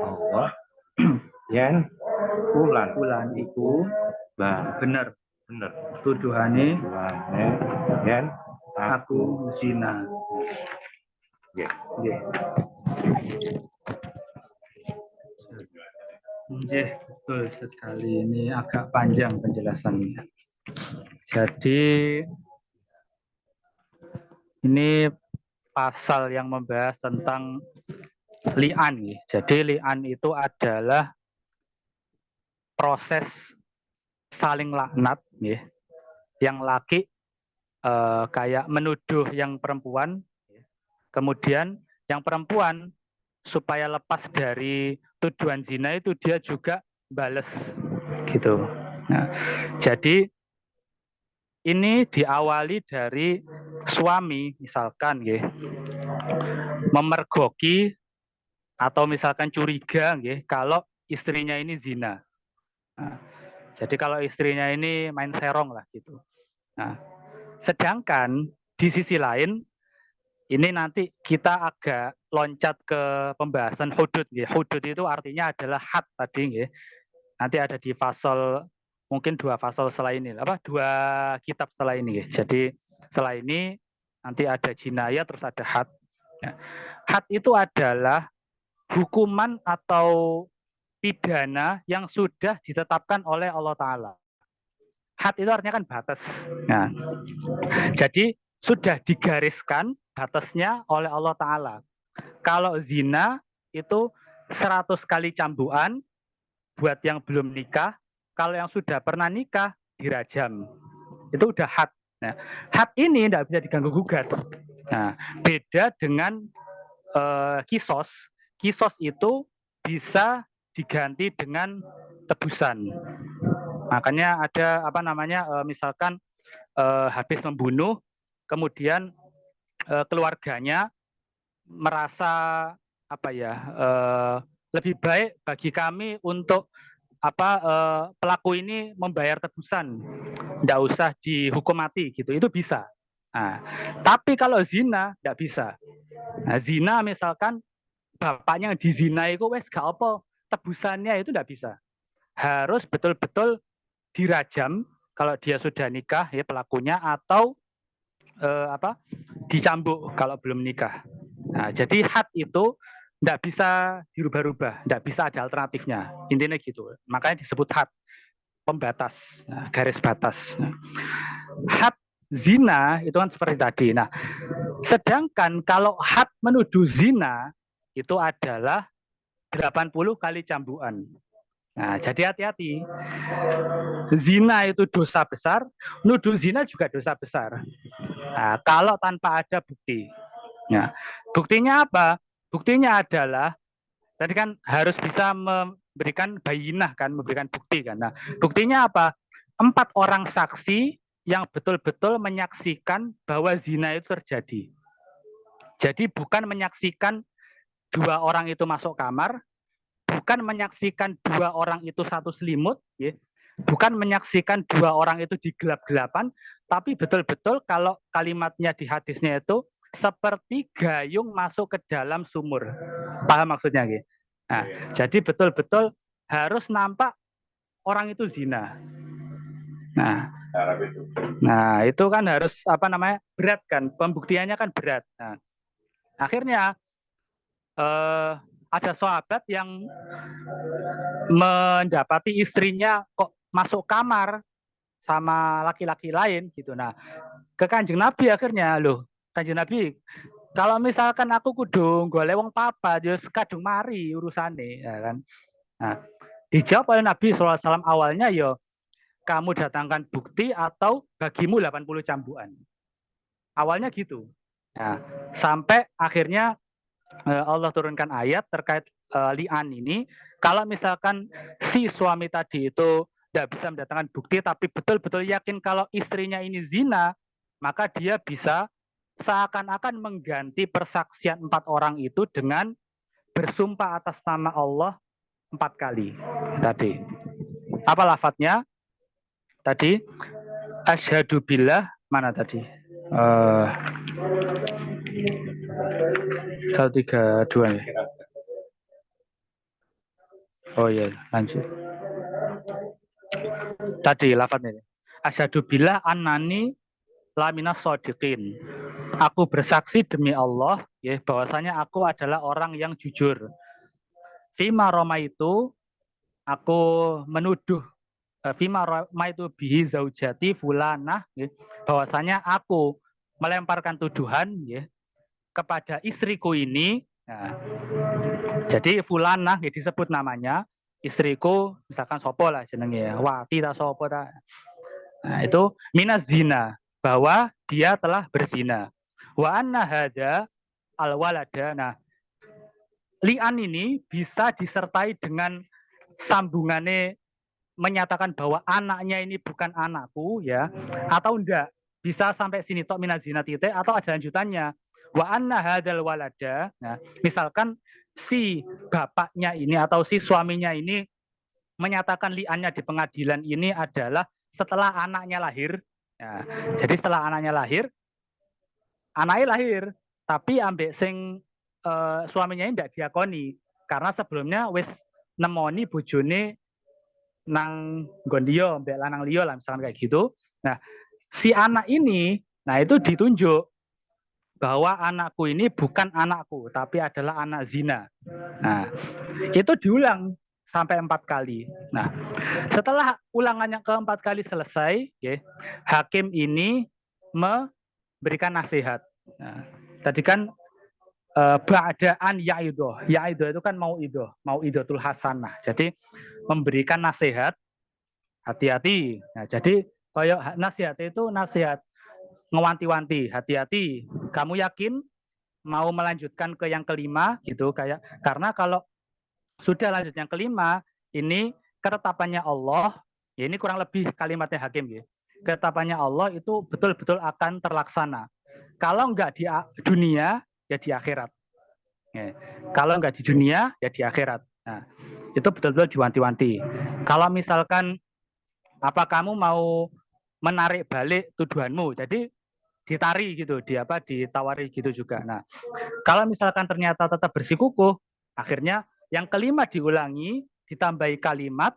Allah yen fulan iku bener tuduhane yen aku zina. Nggih. Betul sekali. Ini agak panjang penjelasannya. Jadi ini pasal yang membahas tentang li'an. Jadi li'an itu adalah proses saling laknat, yang laki kayak menuduh yang perempuan, kemudian yang perempuan supaya lepas dari tuduhan zina itu dia juga bales gitu. Nah, jadi ini diawali dari suami misalkan memergoki atau misalkan curiga kalau istrinya ini zina. Nah, jadi kalau istrinya ini main serong lah gitu. Nah, sedangkan di sisi lain ini nanti kita agak loncat ke pembahasan hudud. Hudud itu artinya adalah had tadi. Nanti ada di fasal, mungkin 2 fasal setelah ini. 2 kitab setelah ini. Jadi setelah ini nanti ada jinayah terus ada had. Had itu adalah hukuman atau pidana yang sudah ditetapkan oleh Allah Ta'ala. Had itu artinya kan batas. Nah, jadi sudah digariskan batasnya oleh Allah Ta'ala. Kalau zina itu 100 kali cambukan buat yang belum nikah. Kalau yang sudah pernah nikah dirajam. Itu udah had. Nah, had ini tidak bisa diganggu gugat. Nah, beda dengan kisos. Kisos itu bisa diganti dengan tebusan. Makanya ada misalkan habis membunuh, kemudian keluarganya merasa lebih baik bagi kami untuk pelaku ini membayar tebusan, tidak usah dihukum mati gitu, itu bisa. Nah, tapi kalau zina tidak bisa. Nah, zina misalkan bapaknya dizinai itu wes gak apa, tebusannya itu tidak bisa. Harus betul-betul dirajam, kalau dia sudah nikah ya pelakunya, atau dicambuk kalau belum nikah. Nah, jadi had itu tidak bisa dirubah-rubah, tidak bisa ada alternatifnya. Intinya gitu. Makanya disebut had, pembatas, garis batas. Had zina itu kan seperti tadi. Nah, sedangkan kalau had menuduh zina itu adalah 80 kali cambukan. Nah, jadi hati-hati. Zina itu dosa besar, nuduh zina juga dosa besar. Nah, kalau tanpa ada bukti. Nah, buktinya apa? Buktinya adalah tadi kan harus bisa memberikan bayinah kan, memberikan bukti kan. Nah, buktinya apa? 4 orang saksi yang betul-betul menyaksikan bahwa zina itu terjadi. Jadi bukan menyaksikan 2 orang itu masuk kamar, bukan menyaksikan 2 orang itu satu selimut, ya. Bukan menyaksikan 2 orang itu di gelap-gelapan, tapi betul-betul kalau kalimatnya di hadisnya itu seperti gayung masuk ke dalam sumur. Paham maksudnya? Gitu? Nah, jadi betul-betul harus nampak orang itu zina. Nah, itu kan harus berat kan, pembuktiannya kan berat. Nah, akhirnya ada sahabat yang mendapati istrinya kok masuk kamar sama laki-laki lain gitu. Nah, ke Kanjeng Nabi akhirnya, loh, Kanjeng Nabi, kalau misalkan aku kudu golek wong papa, yo kadung mari urusane, ya kan. Nah, dijawab oleh Nabi SAW awalnya, yo kamu datangkan bukti atau bagimu 80 cambukan. Awalnya gitu. Nah, sampai akhirnya Allah turunkan ayat terkait li'an ini. Kalau misalkan si suami tadi itu tidak bisa mendatangkan bukti, tapi betul-betul yakin kalau istrinya ini zina, maka dia bisa seakan-akan mengganti persaksian 4 orang itu dengan bersumpah atas nama Allah 4 kali. Tadi apa lafadznya? Tadi asyhadu billah, mana tadi? 132 ya. Oh iya, lanjut. Tadi lafadznya. Asyhadu billah annani laminas shodiqin. Aku bersaksi demi Allah, ya, bahwasanya aku adalah orang yang jujur. Fima Roma itu aku menuduh Fima Roma itu bihi zaujati fulanah, ya, bahwasanya aku melemparkan tuduhan, ya, kepada istriku ini. Nah, jadi fulanah, ya, disebut namanya istriku, misalkan sopo lah jenenge ya, wati tak sopo tak. Nah, itu minas zina, bahwa dia telah berzina. Wa anna hada al walada. Nah, li'an ini bisa disertai dengan sambungannya menyatakan bahwa anaknya ini bukan anakku, ya, atau enggak, bisa sampai sini tok minas zina titik, atau ada lanjutannya wa anna hadzal walada. Nah, misalkan si bapaknya ini atau si suaminya ini menyatakan li'annya di pengadilan ini adalah setelah anaknya lahir. Nah, jadi setelah anaknya lahir, tapi ambek sing suaminya ini tidak diakoni karena sebelumnya wis nemoni bojone nang gondio mbek lanang liya lah misalkan kayak gitu. Nah, si anak ini, nah itu ditunjuk bahwa anakku ini bukan anakku tapi adalah anak zina. Nah, itu diulang sampai 4 kali. Nah, setelah ulangannya ke-4 kali selesai, ya, hakim ini memberikan nasihat. Nah, tadi kan ba'daan ya'idoh. Ya'idoh itu kan mau idotul hasanah. Jadi memberikan nasihat, hati-hati. Nah, jadi kayak nasihat itu nasihat ngewanti-wanti, hati-hati. Kamu yakin mau melanjutkan ke yang kelima gitu, kayak karena kalau sudah lanjut yang kelima, ini ketetapannya Allah, ya ini kurang lebih kalimatnya hakim ya. Ketetapannya Allah itu betul-betul akan terlaksana. Kalau enggak di dunia, ya di akhirat. Ya. Kalau enggak di dunia, ya di akhirat. Nah, itu betul-betul diwanti-wanti. Kalau misalkan apa kamu mau menarik balik tuduhanmu, jadi ditari gitu, ditawari gitu juga. Nah, kalau misalkan ternyata tetap bersikukuh, akhirnya yang kelima diulangi, ditambahi kalimat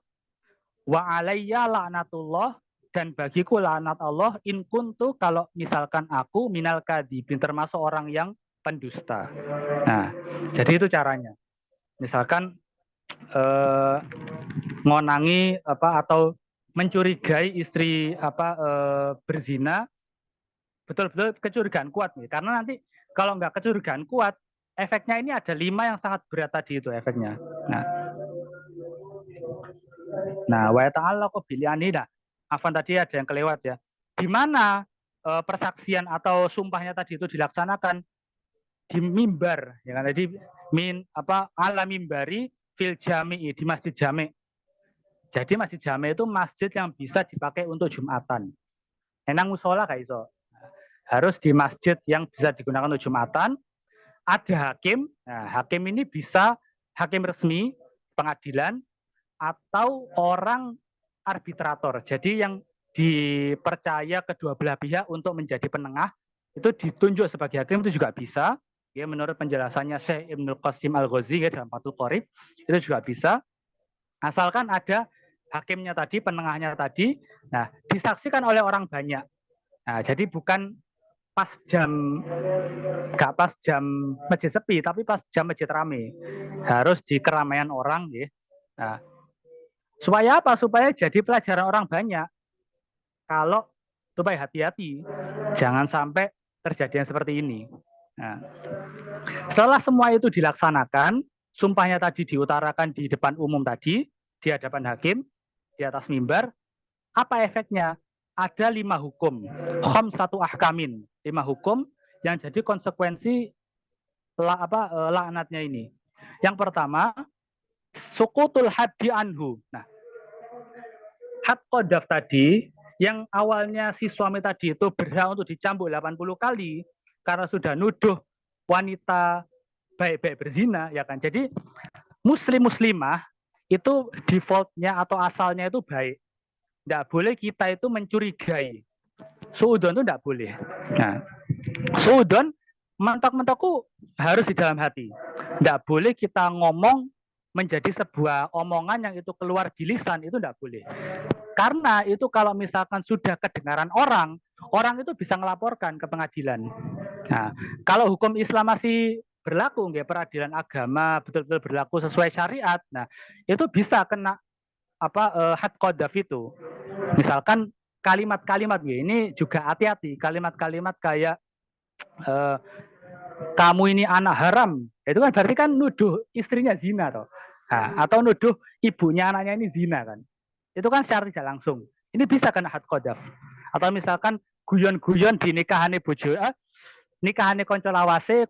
wa alayya la'natullah dan bagiku laknat Allah in kuntu kalau misalkan aku minal kadibin termasuk orang yang pendusta. Nah, jadi itu caranya. Misalkan ngonangi atau mencurigai istri berzina, betul-betul kecurigaan kuat nih. Karena nanti kalau nggak kecurigaan kuat, efeknya ini ada 5 yang sangat berat tadi itu efeknya. Nah, wa ta'allaqu bil yani. Nah, afwan tadi ada yang kelewat ya. Di mana persaksian atau sumpahnya tadi itu dilaksanakan di mimbar, ya kan? Jadi ala mimbari fil jami'i, di masjid jami'. Jadi masjid jami' itu masjid yang bisa dipakai untuk Jumatan. Enang musola kayak iso. Harus di masjid yang bisa digunakan untuk Jumatan. Ada hakim. Nah, hakim ini bisa hakim resmi pengadilan atau orang arbitrator. Jadi yang dipercaya kedua belah pihak untuk menjadi penengah itu ditunjuk sebagai hakim itu juga bisa. Ya, menurut penjelasannya Syekh Ibnul Qasim Al-Ghazi ya, dalam Fathul Qorib itu juga bisa. Asalkan ada hakimnya tadi, penengahnya tadi, nah disaksikan oleh orang banyak. Nah, jadi bukan nggak pas jam masjid sepi, tapi pas jam masjid rame. Harus di keramaian orang, ya. Nah, supaya apa? Supaya jadi pelajaran orang banyak. Kalau supaya hati-hati, jangan sampai terjadi yang seperti ini. Nah, setelah semua itu dilaksanakan, sumpahnya tadi diutarakan di depan umum tadi, di hadapan hakim, di atas mimbar, apa efeknya? Ada 5 hukum, khamsatu ahkamin, 5 hukum yang jadi konsekuensi laknatnya ini. Yang pertama, sukutul haddi anhu. Nah, had qadhaf tadi yang awalnya si suami tadi itu berhak untuk dicambuk 80 kali karena sudah nuduh wanita baik-baik berzina, ya kan. Jadi muslimah itu defaultnya atau asalnya itu baik. Tidak boleh kita itu mencurigai. Suudon itu tidak boleh. Nah, suudon mentok-mentokku harus di dalam hati. Tidak boleh kita ngomong menjadi sebuah omongan yang itu keluar di lisan, itu tidak boleh. Karena itu kalau misalkan sudah kedengaran orang itu bisa melaporkan ke pengadilan. Nah, kalau hukum Islam masih berlaku, nggak, peradilan agama betul-betul berlaku sesuai syariat, nah itu bisa kena had qadhaf itu. Misalkan kalimat-kalimat ini juga hati-hati, kalimat-kalimat kayak kamu ini anak haram, itu kan berarti kan nuduh istrinya zina toh. Nah, atau nuduh ibunya anaknya ini zina kan. Itu kan secara tidak langsung. Ini bisa kena had qadhaf. Atau misalkan guyon-guyon di nikahane bojo, nikahane konco lawase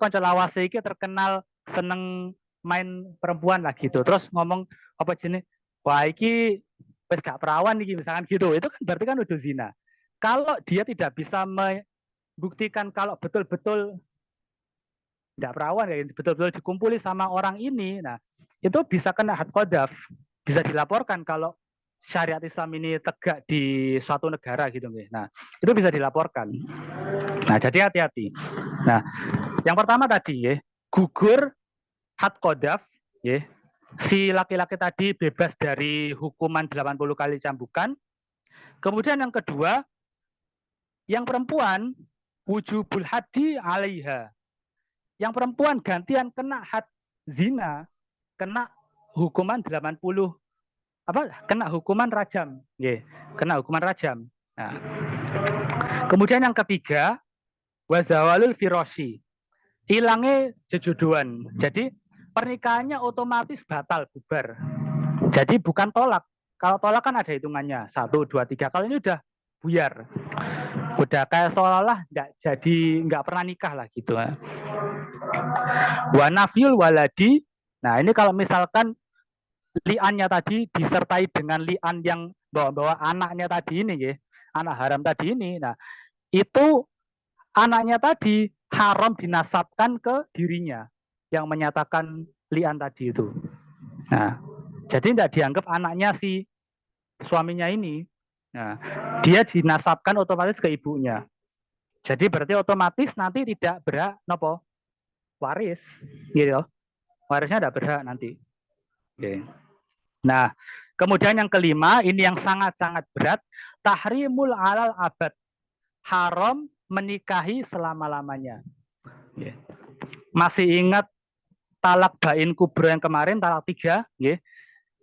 iki terkenal seneng main perempuan lah gitu. Terus ngomong apa jenis, wah iki wis gak perawan iki misalkan gitu. Itu kan berarti kan udah zina. Kalau dia tidak bisa membuktikan kalau betul-betul tidak perawan, ya betul-betul dikumpuli sama orang ini, nah itu bisa kena had qadhaf, bisa dilaporkan kalau syariat Islam ini tegak di suatu negara gitu. Nah, itu bisa dilaporkan. Nah, jadi hati-hati. Nah, yang pertama tadi ya, gugur had qadhaf ya. Si laki-laki tadi bebas dari hukuman 80 kali cambukan. Kemudian yang kedua, yang perempuan wujubul haddi 'alaiha. Yang perempuan gantian kena had zina, kena hukuman 80 kena hukuman rajam, kena hukuman rajam. Nah, kemudian yang ketiga, wazawalul firosi, hilangnya jejodohan. Jadi pernikahannya otomatis batal, bubar. Jadi bukan tolak. Kalau tolak kan ada hitungannya 1, 2, 3. Kalau ini udah buyar, udah kayak seolah-olah nggak pernah nikah lah gitu. Wa nafyul waladi. Nah, ini kalau misalkan li'annya tadi disertai dengan li'an yang bawa-bawa anaknya tadi ini, ya, anak haram tadi ini. Nah, itu anaknya tadi haram dinasabkan ke dirinya yang menyatakan li'an tadi itu. Nah, jadi tidak dianggap anaknya si suaminya ini. Nah, dia dinasabkan otomatis ke ibunya. Jadi berarti otomatis nanti tidak berhak nopo waris, gitu. Warisnya tidak berhak nanti. Oke. Nah, kemudian yang kelima, ini yang sangat-sangat berat, tahrimul alal abad, haram menikahi selama-lamanya. Masih ingat talak bain kubro yang kemarin, talak 3,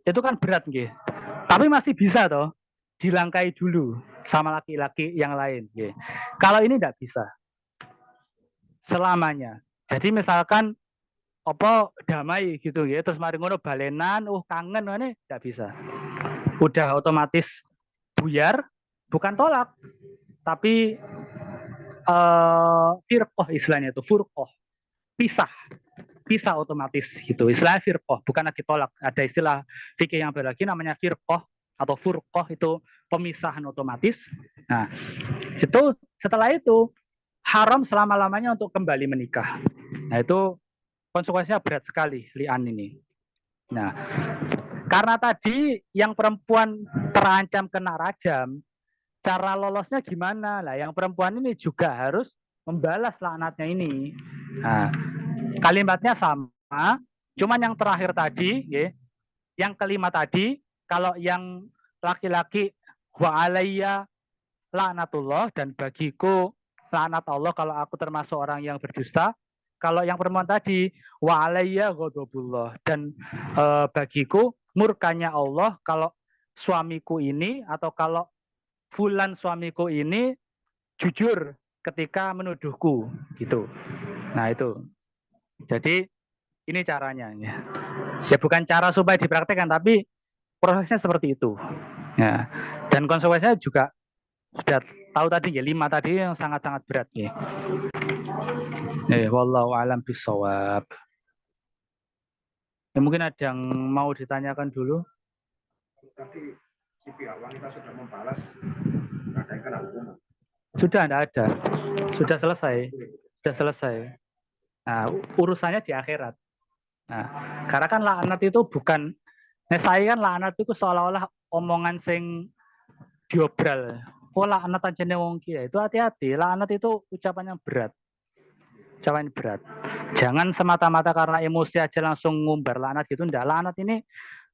itu kan berat, tapi masih bisa toh dilangkai dulu sama laki-laki yang lain. Kalau ini tidak bisa selamanya. Jadi misalkan apa damai gitu, terus mari ngono balenan, kangen, ini tidak bisa. Udah otomatis buyar, bukan tolak, tapi firqoh istilahnya itu, furqoh, pisah otomatis gitu. Istilahnya firqoh, bukan lagi tolak. Ada istilah fikih yang berlagi namanya firqoh atau furqoh, itu pemisahan otomatis. Nah, itu setelah itu haram selama-lamanya untuk kembali menikah. Nah, itu konsekuensinya berat sekali li'an ini. Nah, karena tadi yang perempuan terancam kena rajam, cara lolosnya gimana? Lah, yang perempuan ini juga harus membalas laknatnya ini. Nah, kalimatnya sama, cuman yang terakhir tadi, yang kelima tadi, kalau yang laki-laki wa alayya laknatullah, dan bagiku laknat Allah kalau aku termasuk orang yang berdusta. Kalau yang perempuan tadi wa alayya ghadabullah, dan bagiku murkanya Allah kalau suamiku ini, atau kalau fulan suamiku ini jujur ketika menuduhku gitu. Nah, itu. Jadi ini caranya, ya bukan cara supaya dipraktekkan, tapi prosesnya seperti itu. Ya. Dan konsekuensinya juga sudah tahu tadi, 5 tadi yang sangat-sangat berat. Wallahu a'lam bishawab. Mungkin ada yang mau ditanyakan dulu. Tadi si pihak wanita sudah membalas, ada yang kena hukuman. Sudah, tidak ada. Sudah selesai. Nah, urusannya di akhirat. Nah, karena kan laknat itu bukan, saya kan laknat itu seolah-olah omongan sing diobral. Laknat aja nih wong kia, itu hati-hati. Laknat itu ucapan yang berat. Jangan semata-mata karena emosi aja langsung ngumbar laknat gitu. Enggak, laknat ini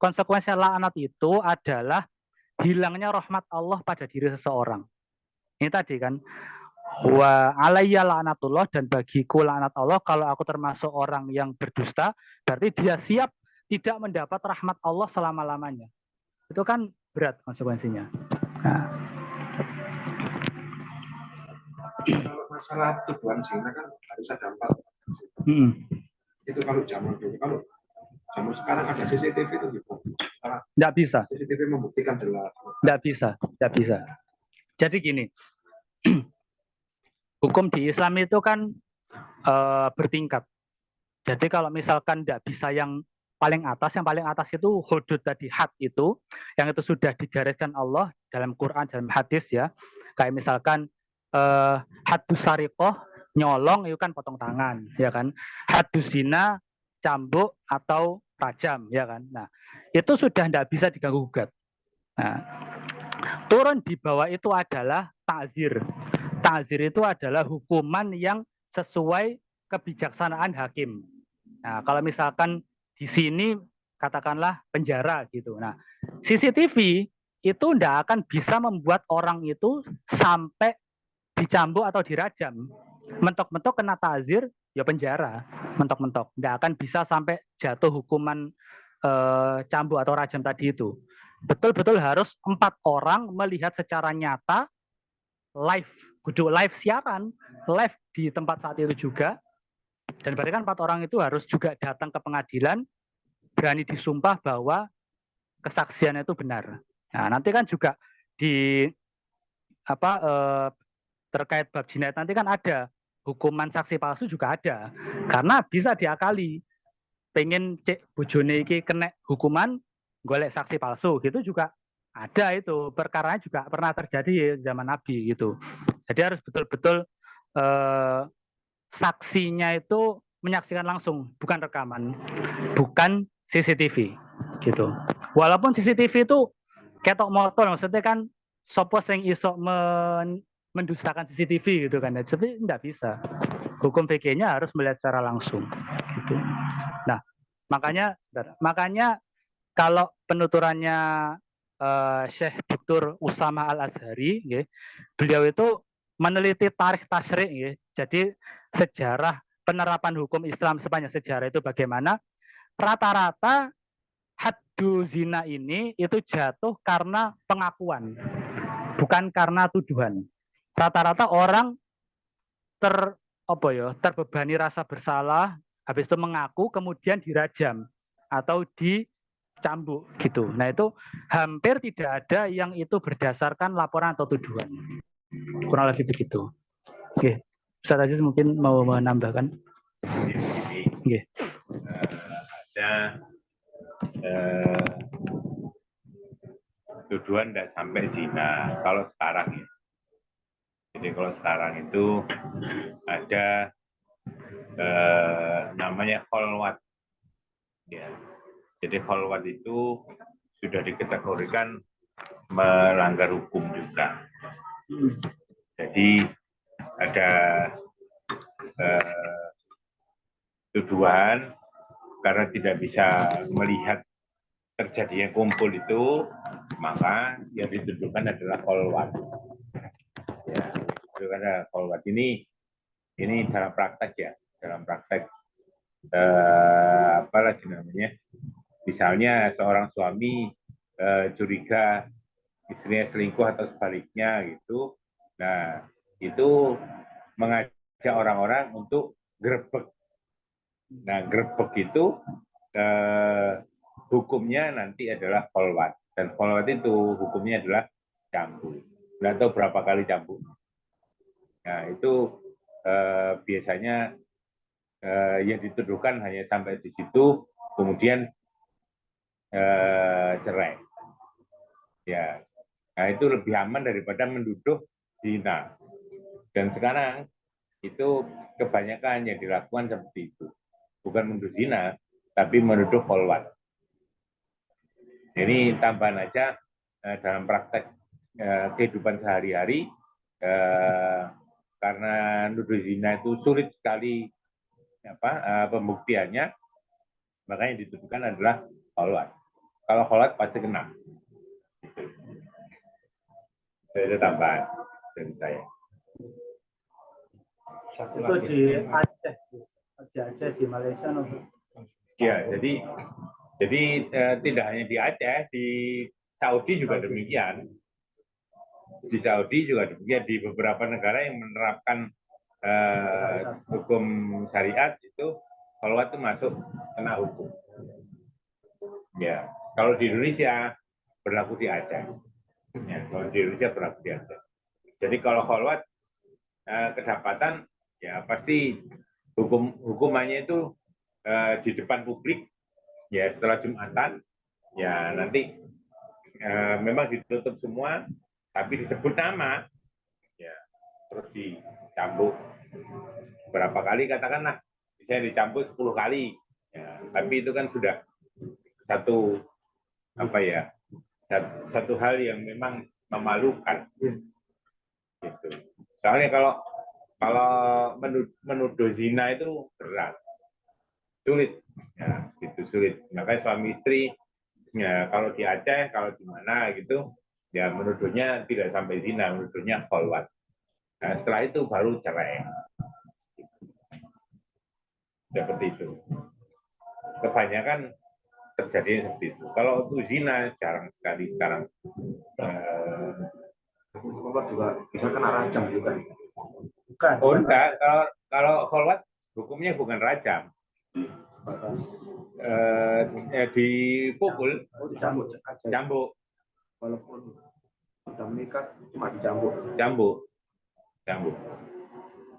konsekuensinya laknat itu adalah hilangnya rahmat Allah pada diri seseorang. Ini tadi kan, wa alayya laknatullah, dan bagiku laknat Allah kalau aku termasuk orang yang berdusta, berarti dia siap tidak mendapat rahmat Allah selama-lamanya. Itu kan berat konsekuensinya. Nah. Kalau masalah tuduhan zina kan harus ada 4. Itu kalau zaman dulu, kalau zaman sekarang ada CCTV itu gitu. Tidak bisa. CCTV membuktikan jelas. Tidak bisa. Jadi gini, hukum di Islam itu kan bertingkat. Jadi kalau misalkan tidak bisa yang paling atas itu hudud tadi, had itu, yang itu sudah digariskan Allah dalam Quran, dalam hadis ya. Kayak misalkan hadus sariqoh, nyolong itu kan potong tangan, ya kan. Hadus zina, cambuk atau rajam, ya kan. Nah, itu sudah tidak bisa diganggu gugat. Nah, turun di bawah itu adalah ta'zir. Ta'zir itu adalah hukuman yang sesuai kebijaksanaan hakim. Nah, kalau misalkan di sini katakanlah penjara gitu. Nah, CCTV itu tidak akan bisa membuat orang itu sampai dicambuk atau dirajam. Mentok-mentok kena ta'zir, ya penjara. Mentok-mentok. Tidak akan bisa sampai jatuh hukuman cambuk atau rajam tadi itu. Betul-betul harus 4 orang melihat secara nyata, live, kudu live siaran, live di tempat saat itu juga. Dan berarti kan 4 orang itu harus juga datang ke pengadilan, berani disumpah bahwa kesaksiannya itu benar. Nah, nanti kan juga di terkait bab jinayat nanti kan ada hukuman saksi palsu juga ada, karena bisa diakali. Pengen cek bojone iki kena hukuman golek saksi palsu gitu juga ada, itu perkaranya juga pernah terjadi zaman Nabi gitu. Jadi harus betul-betul saksinya itu menyaksikan langsung, bukan rekaman, bukan CCTV gitu. Walaupun CCTV itu ketok motor, maksudnya kan sopo sing iso mendustakan CCTV gitu kan, tapi tidak bisa. Hukum fikihnya harus melihat secara langsung gitu. Nah, makanya kalau penuturannya Syekh Dr. Usama Al-Azhari, beliau itu meneliti tarikh tasyrik, jadi sejarah penerapan hukum Islam sepanjang sejarah itu bagaimana. Rata-rata haddu zina ini itu jatuh karena pengakuan, bukan karena tuduhan. Rata-rata orang terbebani rasa bersalah, habis itu mengaku, kemudian dirajam atau dicambuk gitu. Nah itu hampir tidak ada yang itu berdasarkan laporan atau tuduhan. Kurang lebih begitu. Oke, Ustaz Aziz mungkin mau menambahkan. Oke. Ada tuduhan tidak sampai zina kalau sekarang ya. Jadi kalau sekarang itu ada namanya kholwat. Ya. Jadi kholwat itu sudah dikategorikan melanggar hukum juga. Jadi ada tuduhan karena tidak bisa melihat terjadinya kumpul itu, maka yang dituduhkan adalah kholwat. Ya, itu karena kholwat ini dalam praktek ya, dalam praktek apa lagi namanya? Misalnya seorang suami curiga istrinya selingkuh atau sebaliknya gitu. Nah, itu mengajak orang-orang untuk grebek. Nah, grebek itu hukumnya nanti adalah kholwat. Dan kholwat itu hukumnya adalah cambuk. Nggak tahu berapa kali cambuk. Nah, itu biasanya yang dituduhkan hanya sampai di situ, kemudian cerai. Ya, nah itu lebih aman daripada menduduh zina. Dan sekarang itu kebanyakan yang dilakukan seperti itu, bukan menuduh zina, tapi menuduh kholwat. Jadi tambahan aja dalam praktek kehidupan sehari-hari, karena menuduh zina itu sulit sekali pembuktiannya, makanya dituduhkan adalah kholwat. Kalau kholwat pasti kena. Itu tambahan dari saya. Itu di Aceh, di Malaysia. Ya, jadi tidak hanya di Aceh, di Saudi juga demikian. Di Saudi juga demikian, di beberapa negara yang menerapkan hukum syariat itu kholwat itu masuk kena hukum. Ya, kalau di Indonesia berlaku di Aceh. Ya, kalau di Indonesia berlaku di Aceh. Jadi kalau kholwat kedapatan, ya pasti hukumannya itu di depan publik, ya setelah Jumatan, ya nanti memang ditutup semua, tapi disebut nama, ya terus dicambuk berapa kali, katakanlah bisa dicambuk 10 kali, ya, tapi itu kan sudah satu hal yang memang memalukan, gitu. Soalnya kalau menuduh zina itu berat, sulit, ya, gitu sulit. Makanya suami istri, ya kalau di Aceh, kalau di mana gitu, ya menuduhnya tidak sampai zina, menuduhnya kholwat. Nah, setelah itu baru cerai. Seperti itu. Kebanyakan terjadi seperti itu. Kalau untuk zina jarang sekali sekarang. Kholwat juga bisa kena rajam juga. Bukan. Oh enggak, kalau kholwat hukumnya bukan rajam. Dipukul, cambuk. Walaupun sudah menikah cuma dicambuk. Cambuk.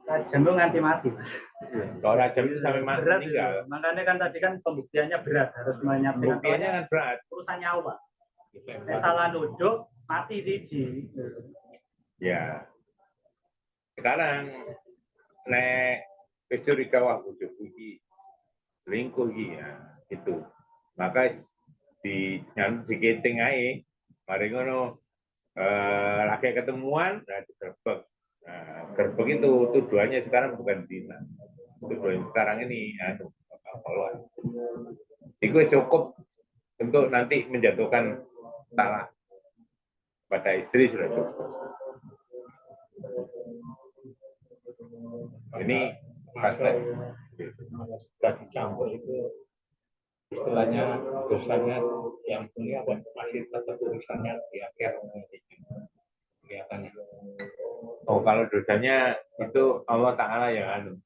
Rajam itu nganti mati, Mas. Kalau rajam itu sampai mati meninggal. Makanya kan tadi kan pembuktiannya berat, harus menyaksikan. Pembuktiannya kan berat. Urusan nyawa. Salah nuduh, mati siji. Ya. Sekarang nek wis curiga wah bojoku iki selingkuh iki ya itu. Maka diketing ae. Mari ngono lagi ketemuan digerebek. Nah, gerebek itu tujuannya sekarang bukan zina. Tujuan sekarang ini kholwat. Itu cukup untuk nanti menjatuhkan talak. pada istri sudah cukup. Ini praktek sudah dicampur itu istilahnya dosanya yang punya masih tetap urusannya di akhir kelihatannya. Oh, kalau dosanya itu Allah Ta'ala yang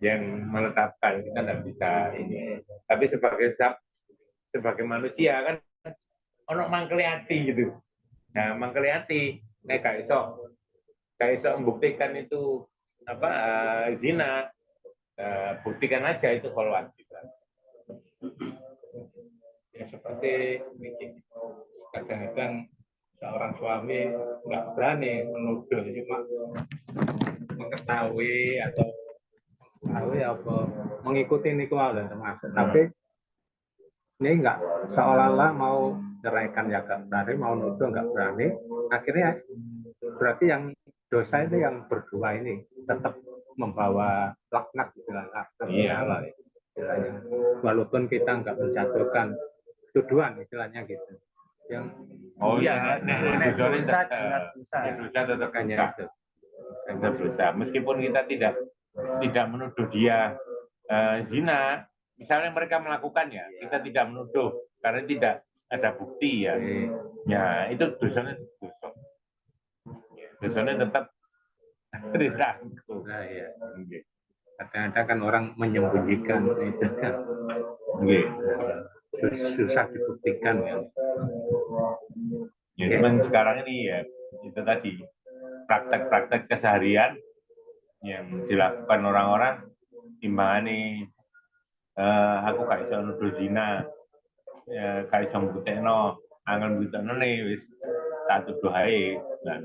yang menetapkan, kita nggak bisa ini. Tapi sebagai manusia kan ono mangkeliati gitu. Nah, mangkeliati nek gak iso membuktikan itu apa zina, buktikan aja itu kholwat gitu. Ya seperti kadang-kadang seorang suami nggak berani menuduh, cuma mengetahui atau apa mengikuti niku dan termasuk. Tapi ini nggak seolah-olah mau ceraikan ya nggak berani, mau nuduh nggak berani. Akhirnya berarti yang dosa itu yang berdua ini tetap membawa laknat istilahnya. Iya. Istilahnya. Walaupun kita nggak menjatuhkan tuduhan istilahnya gitu. Yang iya, dosa tetap hanya itu. tetap dosa. Meskipun kita tidak menuduh dia zina, misalnya mereka melakukannya, kita tidak menuduh karena tidak ada bukti ya. Ya, itu dosanya dosa. Dosanya tetap ditanggung. Nah, ya. Kadang-kadang kan orang menyembunyikan itu kan. Susah dibuktikan kan. Ya, cuman sekarang ini ya itu tadi praktek-praktek keseharian yang dilakukan orang-orang timbangane aku gak iso nuduh zina, gak iso mbuktekno, angel mbuktekno wis tak tuduh ae dan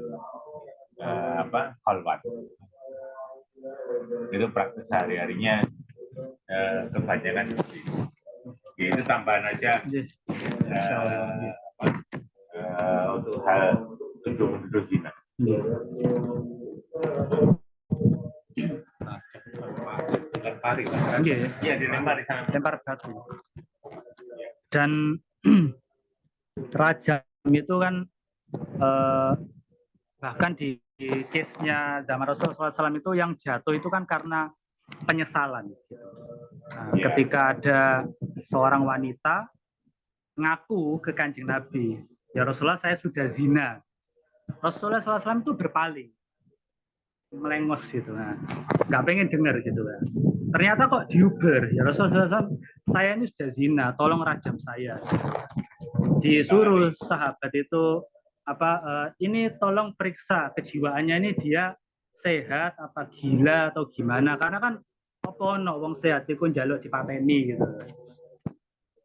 kholwat. Itu praktek sehari-harinya kebanyakan itu tambahan aja untuk hal tuduh zina. Iya, dilempar batu. Dan rajam itu kan bahkan di case-nya zaman Rasulullah SAW itu yang jatuh itu kan karena penyesalan. Nah, ketika ada seorang wanita ngaku ke Kanjeng Nabi, ya Rasulullah saya sudah zina. Rasulullah SAW itu berpaling, melengos gitu, nah, nggak pengen dengar gitu kan. Ternyata kok diuber, ya Rasulullah SAW, saya ini sudah zina, tolong rajam saya. Disuruh sahabat itu ini tolong periksa kejiwaannya, ini dia sehat apa gila atau gimana, karena kan apa wong sehat itu njaluk dipateni gitu.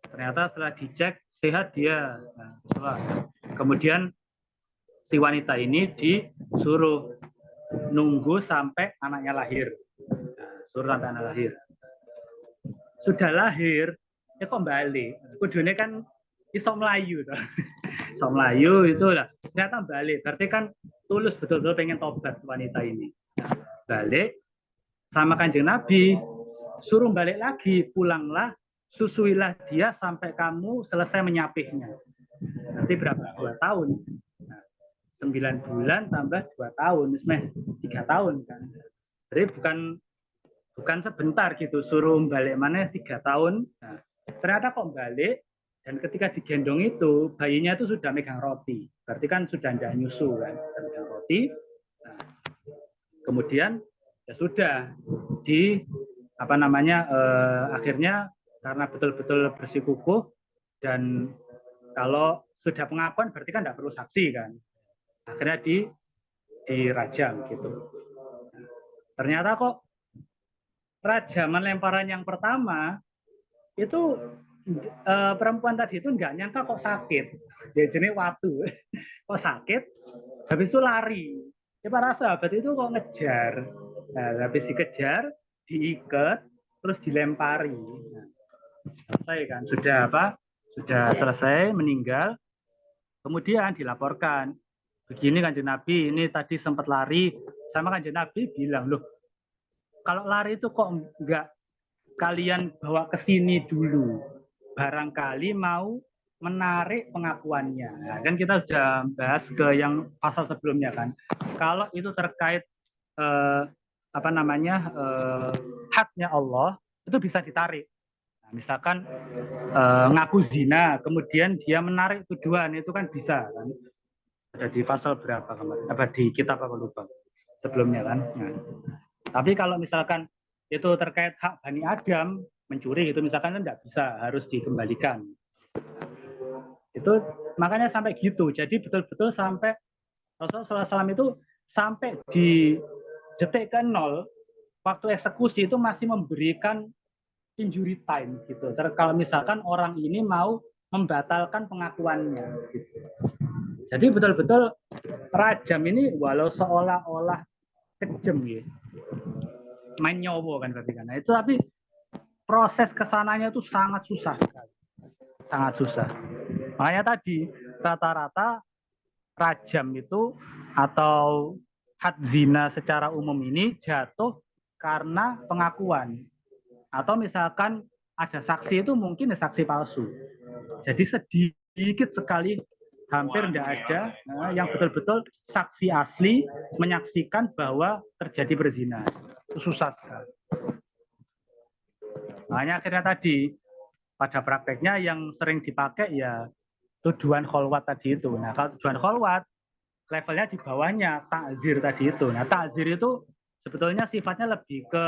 Ternyata setelah dicek sehat dia. Nah, kemudian si wanita ini disuruh nunggu sampai anaknya lahir. Nah, suruh sampai anak lahir. Sudah lahir, ya kok balik. Kudune kan iso melayu. Iso melayu itu lah. Ternyata balik. Berarti kan tulus betul-betul pengen tobat wanita ini. Nah, balik sama Kanjeng Nabi, suruh balik lagi, pulanglah, susuilah dia sampai kamu selesai menyapihnya. Nanti berapa? 2 tahun. 9 bulan tambah 2 tahun, sebenarnya 3 tahun kan. Jadi bukan sebentar gitu, suruh balik mana 3 tahun. Nah, ternyata kok balik, dan ketika digendong itu bayinya itu sudah megang roti, berarti kan sudah tidak nyusu kan, megang roti. Nah, kemudian ya sudah akhirnya karena betul-betul bersikukuh, dan kalau sudah pengakuan berarti kan tidak perlu saksi kan. Akhirnya dirajam gitu. Ternyata kok rajaman lemparan yang pertama itu perempuan tadi itu nggak nyangka kok sakit. Dia jenis waktu kok sakit, habis itu lari. Ya para sahabat itu kok ngejar. Nah, habis dikejar, diikat, terus dilempari. Nah, selesai kan, sudah selesai, meninggal. Kemudian dilaporkan. Begini Kanjeng Nabi, ini tadi sempat lari, sama Kanjeng Nabi bilang, loh, kalau lari itu kok enggak kalian bawa ke sini dulu, barangkali mau menarik pengakuannya. Nah, kan kita sudah bahas ke yang pasal sebelumnya kan. Kalau itu terkait haknya Allah, itu bisa ditarik. Nah, misalkan ngaku zina, kemudian dia menarik tuduhan, itu kan bisa kan. Ada di pasal berapa kemarin? Apa di kitab apa lupa sebelumnya kan. Nah, tapi kalau misalkan itu terkait hak Bani Adam, mencuri itu misalkan kan tidak bisa, harus dikembalikan. Itu makanya sampai gitu. Jadi betul-betul sampai Rasulullah SAW itu sampai di detik ke-0 waktu eksekusi itu masih memberikan injury time gitu. Kalau misalkan orang ini mau membatalkan pengakuannya gitu. Jadi betul-betul rajam ini walau seolah-olah kejam gitu. Main nyowo kan berarti kan. Nah, itu tapi proses kesananya itu sangat susah sekali. Sangat susah. Makanya tadi rata-rata rajam itu atau had zina secara umum ini jatuh karena pengakuan. Atau misalkan ada saksi itu mungkin saksi palsu. Jadi sedikit sekali, hampir tidak ada yang betul-betul saksi asli menyaksikan bahwa terjadi berzina. Itu susah sekali. Makanya akhirnya tadi pada prakteknya yang sering dipakai ya tuduhan kholwat tadi itu. Nah, kalau tuduhan kholwat levelnya di bawahnya takzir tadi itu. Nah, takzir itu sebetulnya sifatnya lebih ke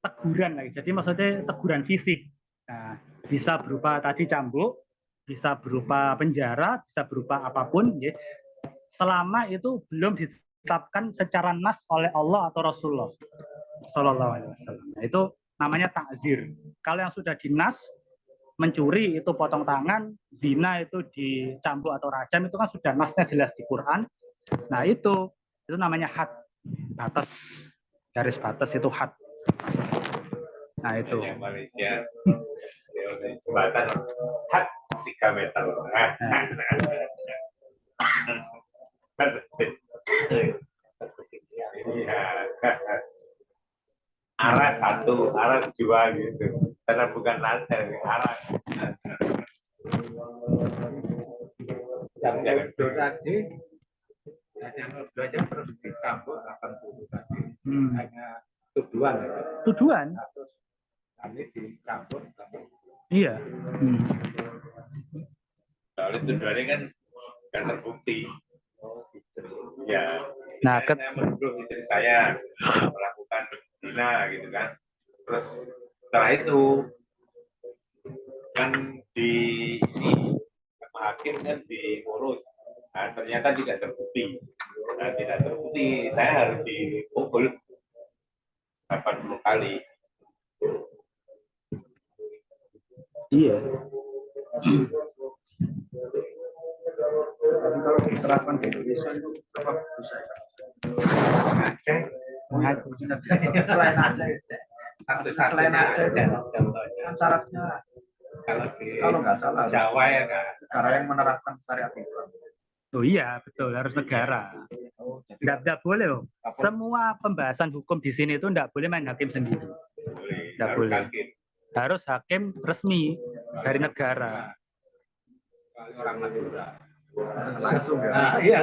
teguran lagi. Jadi maksudnya teguran fisik. Nah, bisa berupa tadi cambuk, bisa berupa penjara, bisa berupa apapun, ya. Selama itu belum ditetapkan secara nas oleh Allah atau Rasulullah Sallallahu Alaihi Wasallam. Nah, itu namanya takzir. Kalau yang sudah dinas, mencuri itu potong tangan, zina itu dicambuk atau rajam, itu kan sudah nasnya jelas di Quran. Nah, itu namanya had, batas, garis batas itu had. Nah, itu. Yang Malaysia jembatan had 3 meter. Arah 1, arah 2 gitu. Karena bukan lantai, arah. Yang itu tadi hanya belajar terus dicambuk 80 tadi. Hanya tuduhan. Tuduhan? Terus kami dicambuk. Iya. Soalnya tuduhannya kan terbukti. Ya. Nah, saya menuduh istri saya melakukan zina gitu kan. Terus setelah itu kan di ini hakim kan diurus. Nah, ternyata tidak terbukti. Nah, tidak terbukti, saya harus dipukul 80 kali. Iya. Kalau diterapkan di Indonesia itu apa bisa? Selain Aceh, selain Aceh, kan syaratnya kalau nggak salah Jawa ya kan, negara yang menerapkan syariat Islam. Oh iya, betul, harus negara. Tidak boleh loh. Semua pembahasan hukum di sini itu tidak boleh main hakim sendiri. Tidak boleh. Hakim. Harus hakim resmi dari negara. orang Madura. Langsung ya. Nah, iya.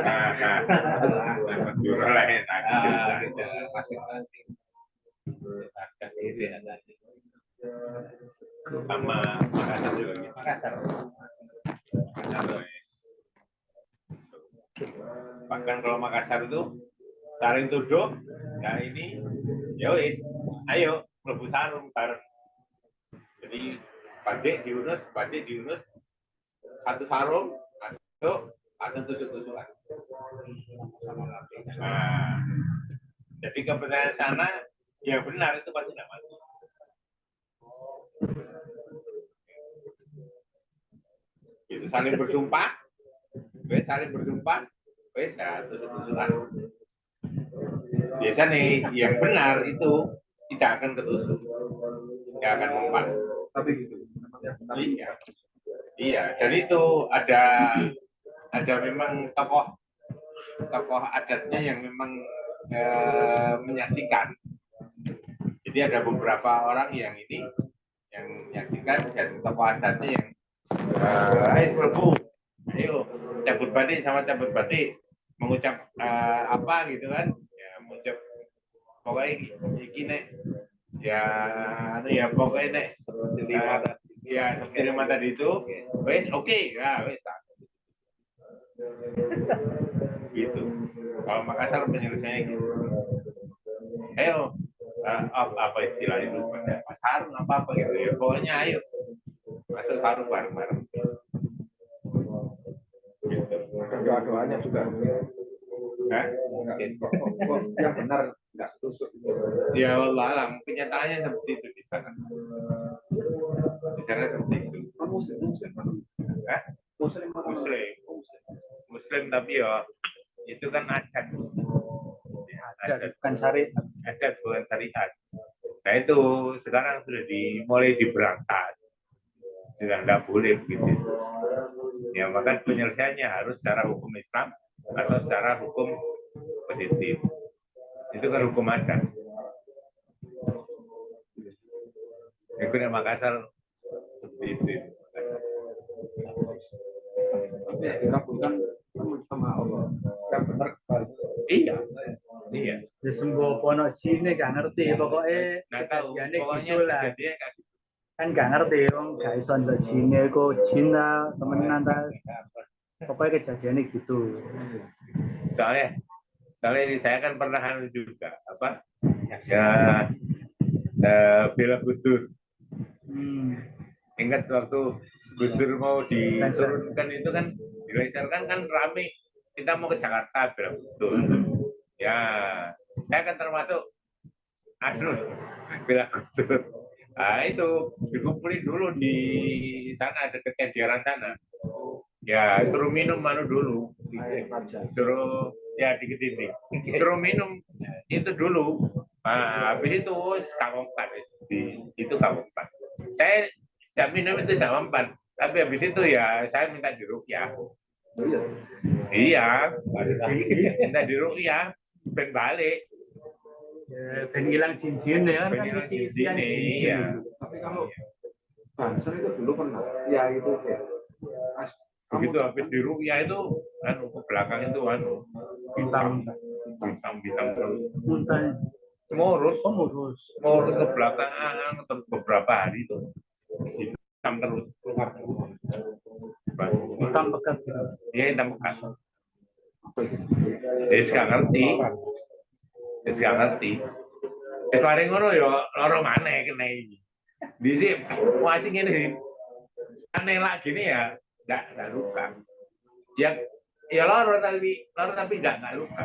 Madura lain. Masing-masing. Akan diri ada. Sama Makassar juga gitu. Makassar. Bahkan kalau Makassar itu saling tuduh, nah ini, ya wis, ayo mlebu sarung bareng. Jadi Padik diurus satu sarung, masuk langsung tusuk-tusukan. Nah, jadi kepercayaan sana yang benar itu pasti tidak mati. Itu saling bersumpah, wes ya tusuk-tusukan. Biasa nih yang benar itu tidak akan ketusuk, tidak akan mempan. Tapi gitu. Iya, dan itu ada memang tokoh adatnya yang memang menyaksikan. Jadi ada beberapa orang yang menyaksikan dan tokoh adatnya yang Ayo serbu, ayo cabut batik sama cabut batik mengucap apa gitu kan? Ya mengucap pokoknya gini ya, ya pokoknya nek ya terima tadi itu, wes oke ya wes gitu. Kalau Makassar penyelesaiannya gitu. Ayo apa istilah itu? Sarung apa gitu ya? Pokoknya ayo masuk sarung bareng-bareng. Gitu. Doa-doanya juga. Yang benar nggak tusuk. Ya Allah alam, kenyataannya seperti itu di sana. Di sana seperti itu. Muslim tapi ya itu kan adat. Bukan syariat. Adat bukan syariat. Nah itu sekarang sudah mulai diberantas. Sudah nggak boleh begitu. Ya maka penyelesaiannya harus secara hukum Islam atau secara hukum positif. Itu kan hukum adat. Ikutnya Makassar seperti itu. Kita bukan sama Allah. Yang benar. Iya. Iya. Ya sembuh pono Cine gak ngerti pokoknya. Nah tahu pokoknya kejadian kan gak ngerti wong gak iso ndelok Cine kok Cina temenan ta. Pokoknya kejadiannya gitu. Soalnya ini saya kan pernah juga apa ya bela Gus Dur. Ingat waktu Gus Dur mau diturunkan itu kan dilengsarkan kan rame, kita mau ke Jakarta bela Gus Dur. Ya saya kan termasuk bela Gus Dur. Nah itu dikumpulin dulu di sana dekat Kenjeran sana. Ya suruh minum dulu, suruh ya di dinding, suruh minum itu dulu. Nah, habis itu kamumpan itu kamumpan. Saya setiap minum itu tidak mempan, tapi habis itu ya saya minta diruqyah. Iya, minta diruqyah, ben balik. Ben hilang cincin ya Ben kan hilang mesti cincin, iya. Tapi kalau Banser itu dulu pernah, ya itu ya. Begitu habis diruqyah itu ke belakang itu bintang muntah. ngurus ke belakang terus beberapa hari itu hitam terus keluar Hitam pekat. Iya hitam pekat. Jadi sekarang ngerti. Selain ngono ya loro maneh kena iki. Di sini masih ini aneh lagi nih ya nggak luka. Ya loro tapi nggak luka.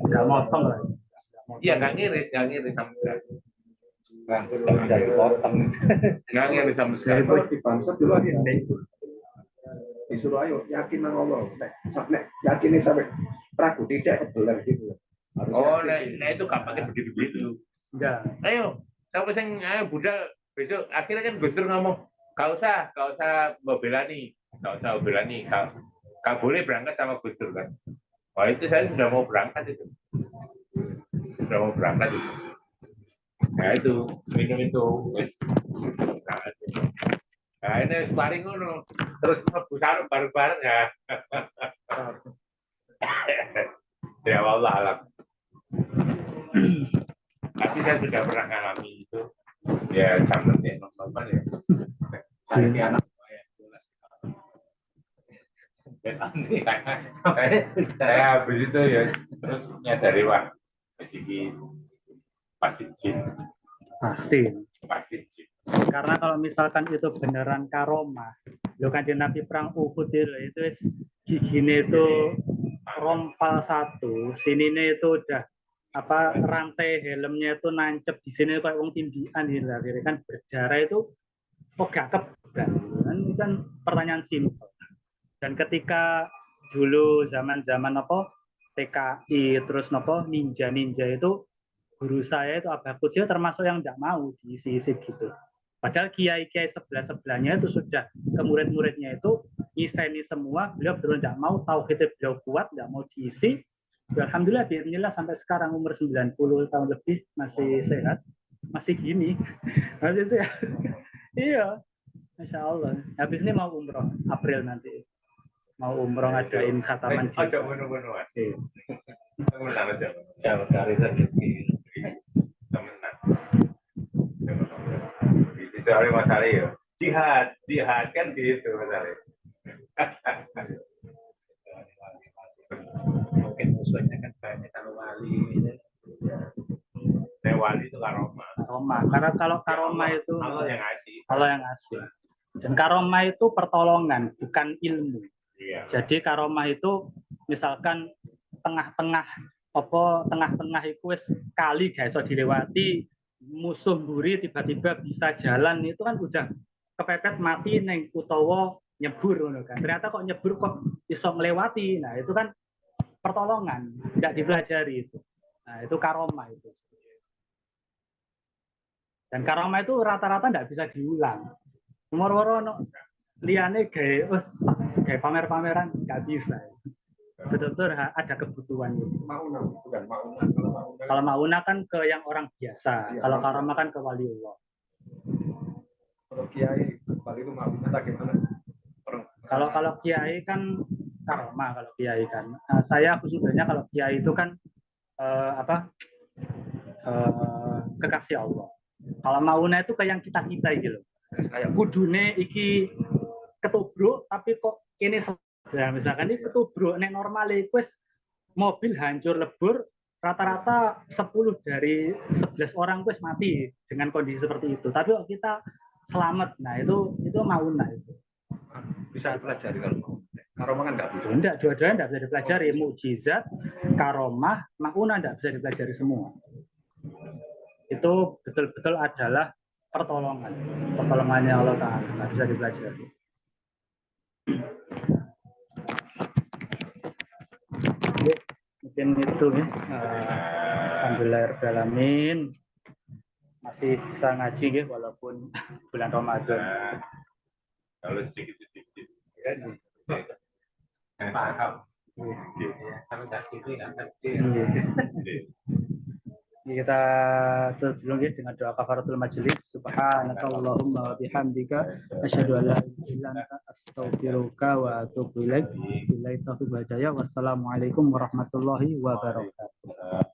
Nggak motong lah. Iya nggak ngiris sama sekali. Dari potong. Nggak ngiris sama sekali. Kalau di Banser dulu ada disuruh ayo yakin sama Allah. Nek yakinin sampai ragu tidak kebelar gitu. Oh, nah itu gak pakai begitu-begitu. Enggak. Ayo, sampai ayo budal besok. Akhirnya kan Gus Dur ngomong, gak usah membelani, gak boleh berangkat sama Gus Dur kan. Wah itu saya sudah mau berangkat itu. Nah itu minum itu, nah ini sparring ngono, terus sarung bareng-bareng ya. Ya Allah alam. Tapi saya sudah pernah mengalami itu. Ya sama ya normal ya. Saya anak saya habis itu ya terus nyadari wah pasti jin. Pasti. Jin. Karena kalau misalkan itu beneran karomah, lo kan di Nabi perang Uhud itu giginya itu rompal satu, sininya itu udah rantai helmnya itu nancep di sini kayak wong tindian gitu, akhirnya kan berdarah itu kok gak kebal. Ini kan pertanyaan simpel. Dan ketika dulu zaman TKI terus ninja itu guru saya itu Abah Kudjo termasuk yang tidak mau diisi-isi gitu. Padahal kiai-kiai sebelahnya itu sudah ke murid-muridnya itu nyiseni semua, beliau betul tidak mau, tauhidnya beliau kuat, tidak mau diisi. Alhamdulillah sampai sekarang umur 90 tahun lebih masih sehat, masih gini, masih sehat. Iya, Masya Allah. Habis ini mau umroh April nanti. Mau umroh ngadain khataman. Ojo ngono-ngono. Iya. Temenan aja. Jauh dari rezeki. Temenan. Itu soalnya masalah ya. Jihad kan gitu masalahnya. Mungkin musuhnya kan banyak kalau wali. Saya wali itu karomah. Karomah. Karena kalau karomah itu Allah yang ngasih. Allah yang ngasih. Dan karomah itu pertolongan, bukan ilmu. Iya. Jadi karomah itu misalkan tengah-tengah itu wis kali gak iso dilewati, musuh mburi tiba-tiba bisa jalan, itu kan udah kepepet mati neng utawa nyebur ngono kan. Ternyata kok nyebur kok iso melewati. Nah, itu kan pertolongan, tidak dipelajari itu. Nah, itu karomah itu. Dan karomah itu rata-rata tidak bisa diulang. Nomor-nomor liane kayak pamer-pameran nggak bisa. Betul-betul ada kebutuhan itu. Mauna, bukan mauna. Kalau mauna kan ke yang orang biasa. Iya, Kalau karomah kan ke waliullah. Kalau kiai Bali itu mauna gimana? Kalau kiai kan karomah kalau kiai kan. Nah, saya sebenarnya kalau kiai itu kan kekasih Allah. Kalau mauna itu kayak yang kita gitu. Kayak kudune iki ketubruk tapi kok ini ya misalkan ini ketubruk nek normale wis mobil hancur lebur rata-rata 10 dari 11 orang wis mati dengan kondisi seperti itu. Tapi kok kita selamat. Nah, itu mauna itu. Bisa dipelajari kalau mau. Karomah kan nggak bisa. Enggak, dua-duanya enggak bisa dipelajari. Mukjizat, karomah, mauna enggak bisa dipelajari semua. Itu betul-betul adalah pertolongan. Pertolongannya Allah Ta'ala. Enggak bisa dipelajari. Mungkin itu ya. Alhamdulillahirrahmanirrahim. Masih bisa ngaji ya, walaupun bulan Ramadan. Kalau sedikit-sedikit. Paham. Kalau nggak gitu nggak ngerti. Kita tutup dulu ya dengan doa kafaratul majelis. Subhanakallahumma wa bihamdika asyhadu an la ilaha illa anta astaghfiruka wa atubu ilaik. Billahi taufiq wal hidayah. Wassalamualaikum warahmatullahi wabarakatuh.